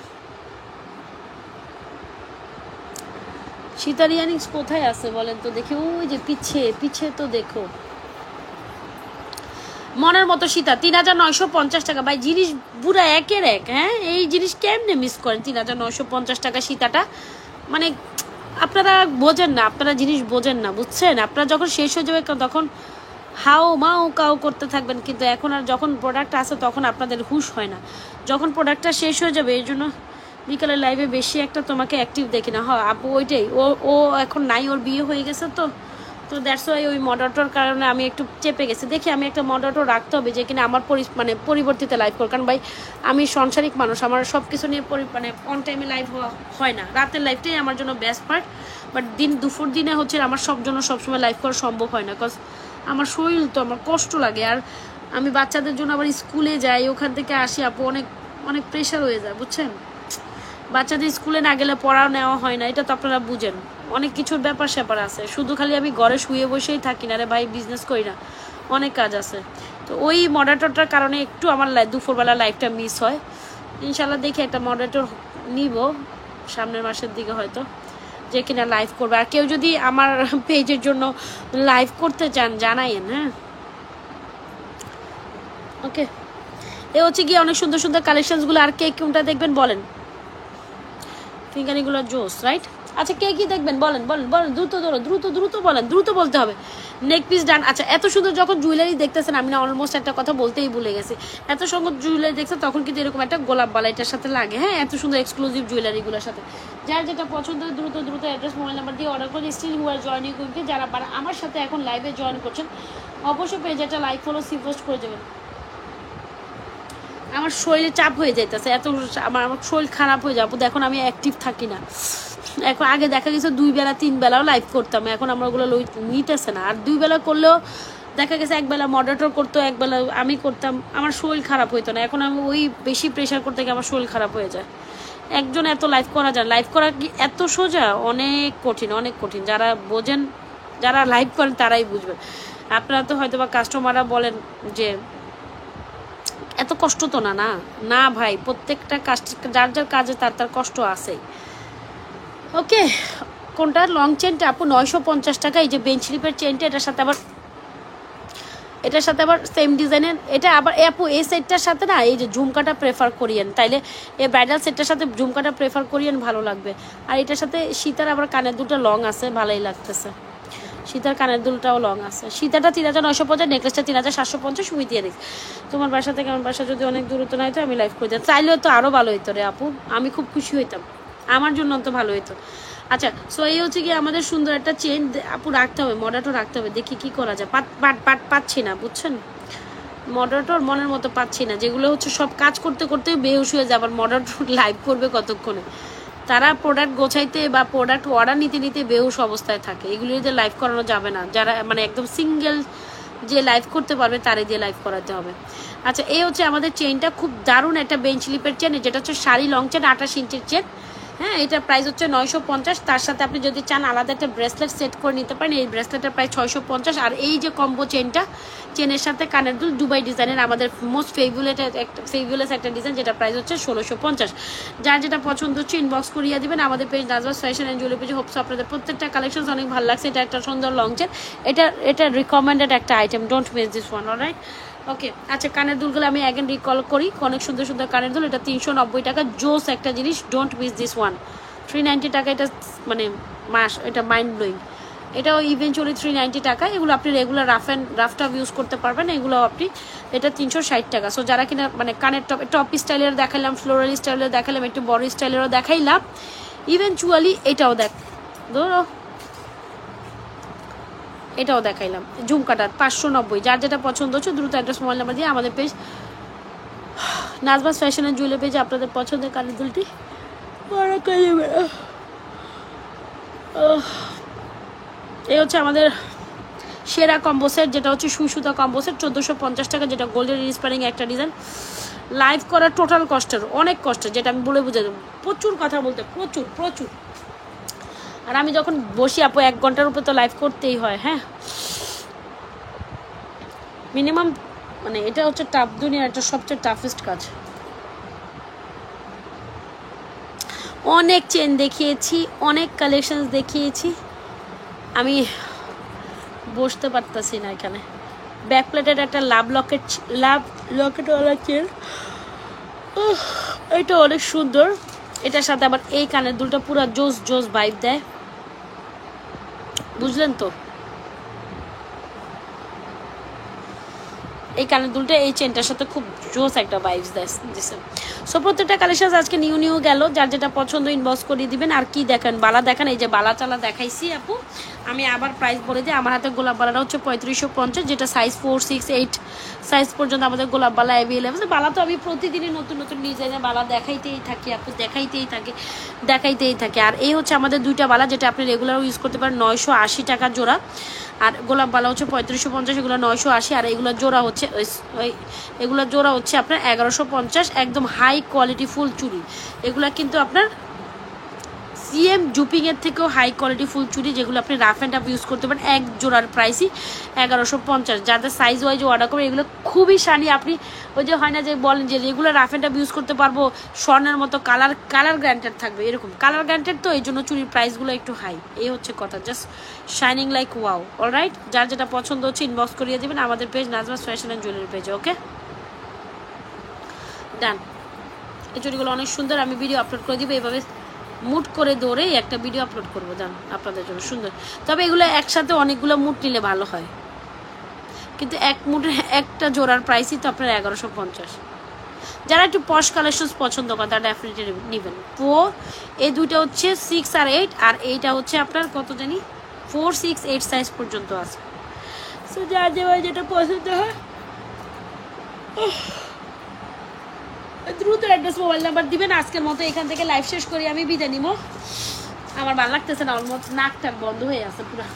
সীতার ইয়ারিংস কোথায় আছে বলেন তো দেখি, ওই যে পিছে তো দেখো, মনের মতো সীতা 3950 টাকা। ভাই জিনিস পুরা একের এক, হ্যাঁ এই জিনিস কেমনে মিস করেন? 3950 টাকা সীতাটা, মানে আপনারা বোঝেন না, আপনারা জিনিস বোঝেন না, বুঝছেন? আপনারা যখন শেষ হয়ে যাবে তখন হাও মাও কাও করতে থাকবেন, কিন্তু এখন আর যখন প্রোডাক্ট আসে তখন আপনাদের হুশ হয় না, যখন প্রোডাক্টটা শেষ হয়ে যাবে। এই জন্য বিকালের লাইভে বেশি একটা তোমাকে অ্যাক্টিভ দেখি না। হ্যাঁ আপু ওইটাই, ও এখন নাই, ওর বিয়ে হয়ে গেছে, তো দ্যাটস ওয়াই ওই মডারেটর কারণে আমি একটু চেপে গেছি। দেখি আমি একটা মডারেটর রাখতে হবে যে কিনা আমার মানে পরিবর্তিত লাইভ কর, কারণ ভাই আমি সংসারিক মানুষ, আমার সব কিছু নিয়ে মানে অন টাইমে লাইভ হয় না, রাতের লাইভটাই আমার জন্য বেস্ট পার্ট। বাট দুপুর দিনে হচ্ছে আমার জন্য সবসময় লাইভ করা সম্ভব হয় না, বিকজ আমার শরীর তো আমার কষ্ট লাগে, আর আমি বাচ্চাদের জন্য আবার স্কুলে যাই, ওখান থেকে আসি আপু, অনেক প্রেশার হয়ে যায়, বুঝছেন? বাচ্চাদের স্কুলে না গেলে পড়া নেওয়া হয় না, এটা তো আপনারা বুঝেন। অনেক কিছুর ব্যাপার স্যাপার আছে, শুধু খালি আমি ঘরে শুয়ে বসেই থাকি না রে ভাই, বিজনেস করি না, অনেক কাজ আছে। তো ওই মডারেটরটার কারণে একটু আমার দুপুরবেলা লাইফটা মিস হয়। ইনশাল্লাহ দেখি একটা মডারেটর নিব সামনের মাসের দিকে হয়তো, যে কিনা লাইভ করবে। আর কেউ যদি আমার পেজের জন্য লাইভ করতে চান জানাইন, হ্যাঁ ওকে। এ হচ্ছে গিয়ে অনেক সুন্দর সুন্দর কালেকশনসগুলো। আর কে কোনটা দেখবেন বলেন, ফিঙ্গারিগুলো জোস রাইট। আচ্ছা কে কি দেখবেন বলেন বলেন বলেন, দ্রুত ধরো, দ্রুত দ্রুত বলেন, দ্রুত বলতে হবে। নেক পিস ডান। আচ্ছা এত সুন্দর যখন জুয়েলারি দেখতেছেন, আমি না অলমোস্ট একটা কথা বলতেই ভুলে গেছি, এত সুন্দর জুয়েলারি দেখছেন তখন কিন্তু এরকম একটা গোলাপ বালা এটার সাথে লাগে, হ্যাঁ এত সুন্দর এক্সক্লুসিভ জুয়েলারিগুলোর সাথে। যার যেটা পছন্দ দ্রুত দ্রুত অ্যাড্রেস মোবাইল নাম্বার দিয়ে অর্ডার করে স্টিল হু আর জয়নিং কুইনকে। যারা আমার সাথে এখন লাইভে জয়েন করছেন অবশ্যই পেজে একটা লাইক ফলো সি পোস্ট করে দেবেন। আমার শরীরে চাপ হয়ে যাইতেছে, এত আমার শরীর খারাপ হয়ে যাবো, এখন আমি অ্যাক্টিভ থাকি না। এখন আগে দেখা গেছে 2 বেলা 3 বেলাও লাইভ করতাম, এখন আমরা ওগুলো নিতেছে না। আর 2 বেলা করলেও দেখা গেছে 1 বেলা মডারেটর করতো, 1 বেলা আমি করতাম, আমার শরীর খারাপ হইতো না। এখন আমি ওই বেশি প্রেশার করতে গিয়ে আমার শরীর খারাপ হয়ে যায়। একজন এত লাইভ করা যায়, লাইভ করা কি এত সোজা? অনেক কঠিন, অনেক কঠিন। যারা বোঝেন, যারা লাইভ করেন তারাই বুঝবেন। আপনারা তো হয়তো বা কাস্টমাররা বলেন যে এত কষ্ট তো না, না না ভাই, প্রত্যেকটা কাজ যার যার কাজে তার তার কষ্ট আছেই। ওকে, কোনটা লং চেনটা আপু 950 টাকা। এই যে বেঞ্চ স্লিপের চেনটা, এটার সাথে আবার সেম ডিজাইনের, এটা আবার আপু এই সেটটার সাথে না এই যে ঝুমকাটা প্রেফার করিয়েন, তাইলে এই ব্রাইডাল সেটটার সাথে ঝুমকাটা প্রেফার করিয়েন, ভালো লাগবে। আর এটার সাথে সীতার আবার কানের দুটো লং আছে, ভালোই লাগতেছে। সীতার কানের দুলটাও লং আছে। সীতাটা 3950, নেকলেসটা 3750 সুমি দিয়ে দিচ্ছি। তোমার বাসা থেকে আমার বাসা যদি অনেক দূরত্ব নাই তো আমি লাইভ করে দিতাম, চাইলেও তো আরও ভালো হইতো রে আপু, আমি খুব খুশি হইতাম, আমার জন্য তো ভালো হইতো। আচ্ছা সো এই হচ্ছে কি আমাদের সুন্দর একটা চেন আপু রাখতে হবে, মডারেটর রাখতে হবে, দেখি কি করা যায়। পাচ্ছি না বুঝছেন, মডারেটর মনের মতো পাচ্ছি না, যেগুলো হচ্ছে সব কাজ করতে করতে বেহুশ হয়ে যায়। আবার মডারেটর লাইভ করবে কতক্ষণে, তারা প্রোডাক্ট গোছাইতে বা প্রোডাক্ট অর্ডার নিতে নিতে বেহুশ অবস্থায় থাকে, এগুলি দিয়ে লাইভ করানো যাবে না। যারা মানে একদম সিঙ্গেল যে লাইভ করতে পারবে তারে দিয়ে লাইভ করাতে হবে। আচ্ছা এই হচ্ছে আমাদের চেনটা, খুব দারুণ একটা বেঞ্চ স্লিপের চেন, যেটা হচ্ছে শাড়ি লং চেন, 28 ইঞ্চির চেন, হ্যাঁ এটার প্রাইস হচ্ছে 950। তার সাথে আপনি যদি চান আলাদা একটা ব্রেসলেট সেট করে নিতে পারেন, এই ব্রেসলেটের প্রাইস 650। আর এই যে কম্বো চেনটা, চেনের সাথে কানের দুল দুবাই ডিজাইনের, আমাদের মোস্ট ফেভুলেস একটা ডিজাইন, যেটা প্রাইস হচ্ছে 1650। যার যেটা পছন্দ হচ্ছে ইনবক্স করিয়ে দিবেন আমাদের page Nazwaz fashion and jewellery পেজে। হোপস আপনাদের প্রত্যেকটা কালেকশন অনেক ভালো লাগছে। এটা একটা সুন্দর লং চেন, এটা রিকমেন্ডেড একটা item, don't miss this one, alright okay. আচ্ছা কানের দুলগুলো আমি অ্যাগেন রিকল করি, অনেক সুন্দর সুন্দর কানের দুল, এটা 390 টাকা, জোস একটা জিনিস, ডোন্ট মিস দিস ওয়ান। 390 টাকা, এটা মানে এটা মাইন্ড ব্লোয়িং। এটাও ইভেনচুয়ালি 390 টাকা। এগুলো আপনি রেগুলার রাফ টাফ ইউজ করতে পারবেন, এগুলো আপনি, এটা 360 টাকা। সো যারা কিনা মানে কানের টপ স্টাইলের দেখাইলাম, ফ্লোরাল স্টাইলের দেখাইলাম, একটু বড় স্টাইলেরও দেখাইলাম, ইভেনচুয়ালি এটাও ধরো এটাও দেখাইলাম, ঝুমকাটার 590। যার যেটা পছন্দ হচ্ছে দ্রুত অ্যাড্রেস মোবাইল নাম্বার দিয়ে আমাদের page Nazwaz fashion and jewellery পেজে আপনাদের পছন্দের কানের দুলটি এই হচ্ছে আমাদের সেরা কম্বো সেট, যেটা হচ্ছে সুতা কম্বো সেট, 1450 টাকা, যেটা গোল্ডেন ইন্সপায়ারিং একটা ডিজাইন। লাইভ করা টোটাল কষ্টের, অনেক কষ্টের, যেটা আমি বলে বুঝে দেবো, প্রচুর কথা বলতে, প্রচুর প্রচুর। আর আমি যখন বসি আপু 1 ঘন্টার উপরে তো লাইভ করতেই হয়, হ্যাঁ মিনিমাম, মানে এটা হচ্ছে টাফ, দুনিয়ার একটা সবচেয়ে টাফেস্ট কাজ। অনেক চেন দেখিয়েছি, অনেক কালেকশন দেখিয়েছি, আমি বসতে পারতাছি না এখানে। ব্যাক প্লেটের একটা লাভ লকেটওয়ালা চেন, এটা অনেক সুন্দর। এটার সাথে আবার এই কানের দুলটা পুরো জোস ভাইব দেয়, বুঝলেন তো? এই কানের দুলটা এই চেনটার সাথে খুব জোস একটা ভাইবস দিছে। সো প্রত্যেকটা কালেকশন আজকে নিউ গেল, যার যেটা পছন্দ ইনবক্স করিয়ে দিবেন। আর কি দেখেন, বালা দেখান, এই যে বালা চালা দেখাইছি আপু, আমি আবার প্রাইস বলে দিই, আমার হাতে গোলাপ বালাটা হচ্ছে 3550, যেটা সাইজ 4, 6, 8 সাইজ পর্যন্ত আমাদের গোলাপ বালা অ্যাভেলেবেল। বালা তো আমি প্রতিদিনই নতুন নতুন ডিজাইনের বালা দেখাইতেই থাকি আপু, দেখাইতেই থাকে। আর এই হচ্ছে আমাদের দুইটা বালা, যেটা আপনি রেগুলার ইউজ করতে পারেন, 980 টাকা জোড়া। আর গোলাপ বালা হচ্ছে 3550, এগুলো 980। আর এগুলো জোড়া হচ্ছে আপনার 1150। একদম হাই কোয়ালিটি ফুল চুড়ি, এগুলা কিন্তু আপনার সিএম জুপিংয়ের থেকেও হাই কোয়ালিটি ফুল চুড়ি, যেগুলো আপনি রাফ অ্যান্ড টাফ ইউজ করতে পারেন। এক জোড়ার প্রাইসই 1150। যাদের সাইজ ওয়াইজ অর্ডার করবেন, এগুলো খুবই শানি। আপনি ওই যে হয় না যে বলেন যে regular rough and tough use করতে পারবো, স্বর্ণের মতো কালার গ্যারান্টেড থাকবে, এরকম কালার গ্যারান্টেড, তো এই জন্য চুড়ির প্রাইসগুলো একটু হাই, এই হচ্ছে কথা। Just shining like wow. Alright, যার যেটা পছন্দ হচ্ছে ইনবক্স করিয়ে দেবেন আমাদের page Nazmas fashion and jewellery পেজে। ওকে, ডান। এই চুড়িগুলো অনেক সুন্দর, আমি ভিডিও আপলোড করে দিব, এইভাবে মুট করে দৌড়েই একটা ভিডিও আপলোড করবো জান আপনাদের জন্য, সুন্দর। তবে এগুলো একসাথে অনেকগুলো মুট নিলে ভালো হয়, কিন্তু এক মুটের একটা জোড়ার প্রাইসই তো আপনার 1150। যারা একটু পশ কালেকশন পছন্দ করেন তারা ডেফিনেটলি নেবেন। এই দুইটা হচ্ছে 6 আর 8, আর এইটা হচ্ছে আপনার কত জানি 4, 6, 8 সাইজ পর্যন্ত আছে। সো যার যেটা পছন্দ হয় দ্রুত অ্যাড্রেস মোবাইল নাম্বার দিবেন। আজকের মতো এখান থেকে লাইভ শেষ করি, আমি বিদায় নিব। আমার ভালো লাগতেছে না, অলমোস্ট নাকটা বন্ধ হয়ে আছে পুরো।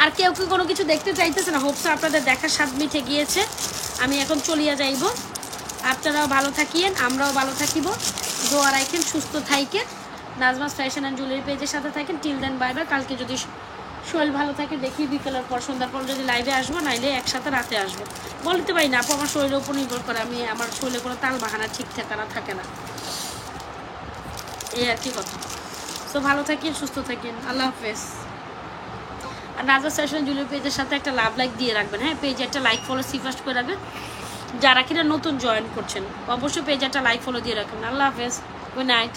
আর কেউ কোনো কিছু দেখতে চাইতেছে না, হোপস আপনাদের দেখার স্বাদ মিটে গিয়েছে। আমি এখন চলিয়া যাইব। আপনারাও ভালো থাকিয়েন, আমরাও ভালো থাকিব। দোয়া রাখেন, সুস্থ থাকেন, নাজমাস ফ্যাশন অ্যান্ড জুয়েলারি পেজের সাথে থাকেন। Till then bye bye. কালকে যদি শরীর ভালো থাকে দেখি বিকেলের পর সন্ধ্যার পর যদি লাইভে আসবো, নাইলে একসাথে রাতে আসবো। বলতে পারি না আপু, আমার শরীরের উপর নির্ভর করে, আমি আমার শরীরে কোনো তাল বাহানা ঠিক ঠিকানা থাকে না, এই আর কি কথা। সো ভালো থাকেন, সুস্থ থাকেন, আল্লাহ হাফেজ। আর নাজমাস ফ্যাশন জুয়েলারি পেজের সাথে একটা লাভ লাইক দিয়ে রাখবেন। হ্যাঁ, পেজে একটা লাইক ফলো ফার্স্ট করে রাখবেন। যারা কিনা নতুন জয়েন করছেন অবশ্যই পেজে একটা লাইক ফলো দিয়ে রাখবেন। আল্লাহ হাফেজ, গুড নাইট।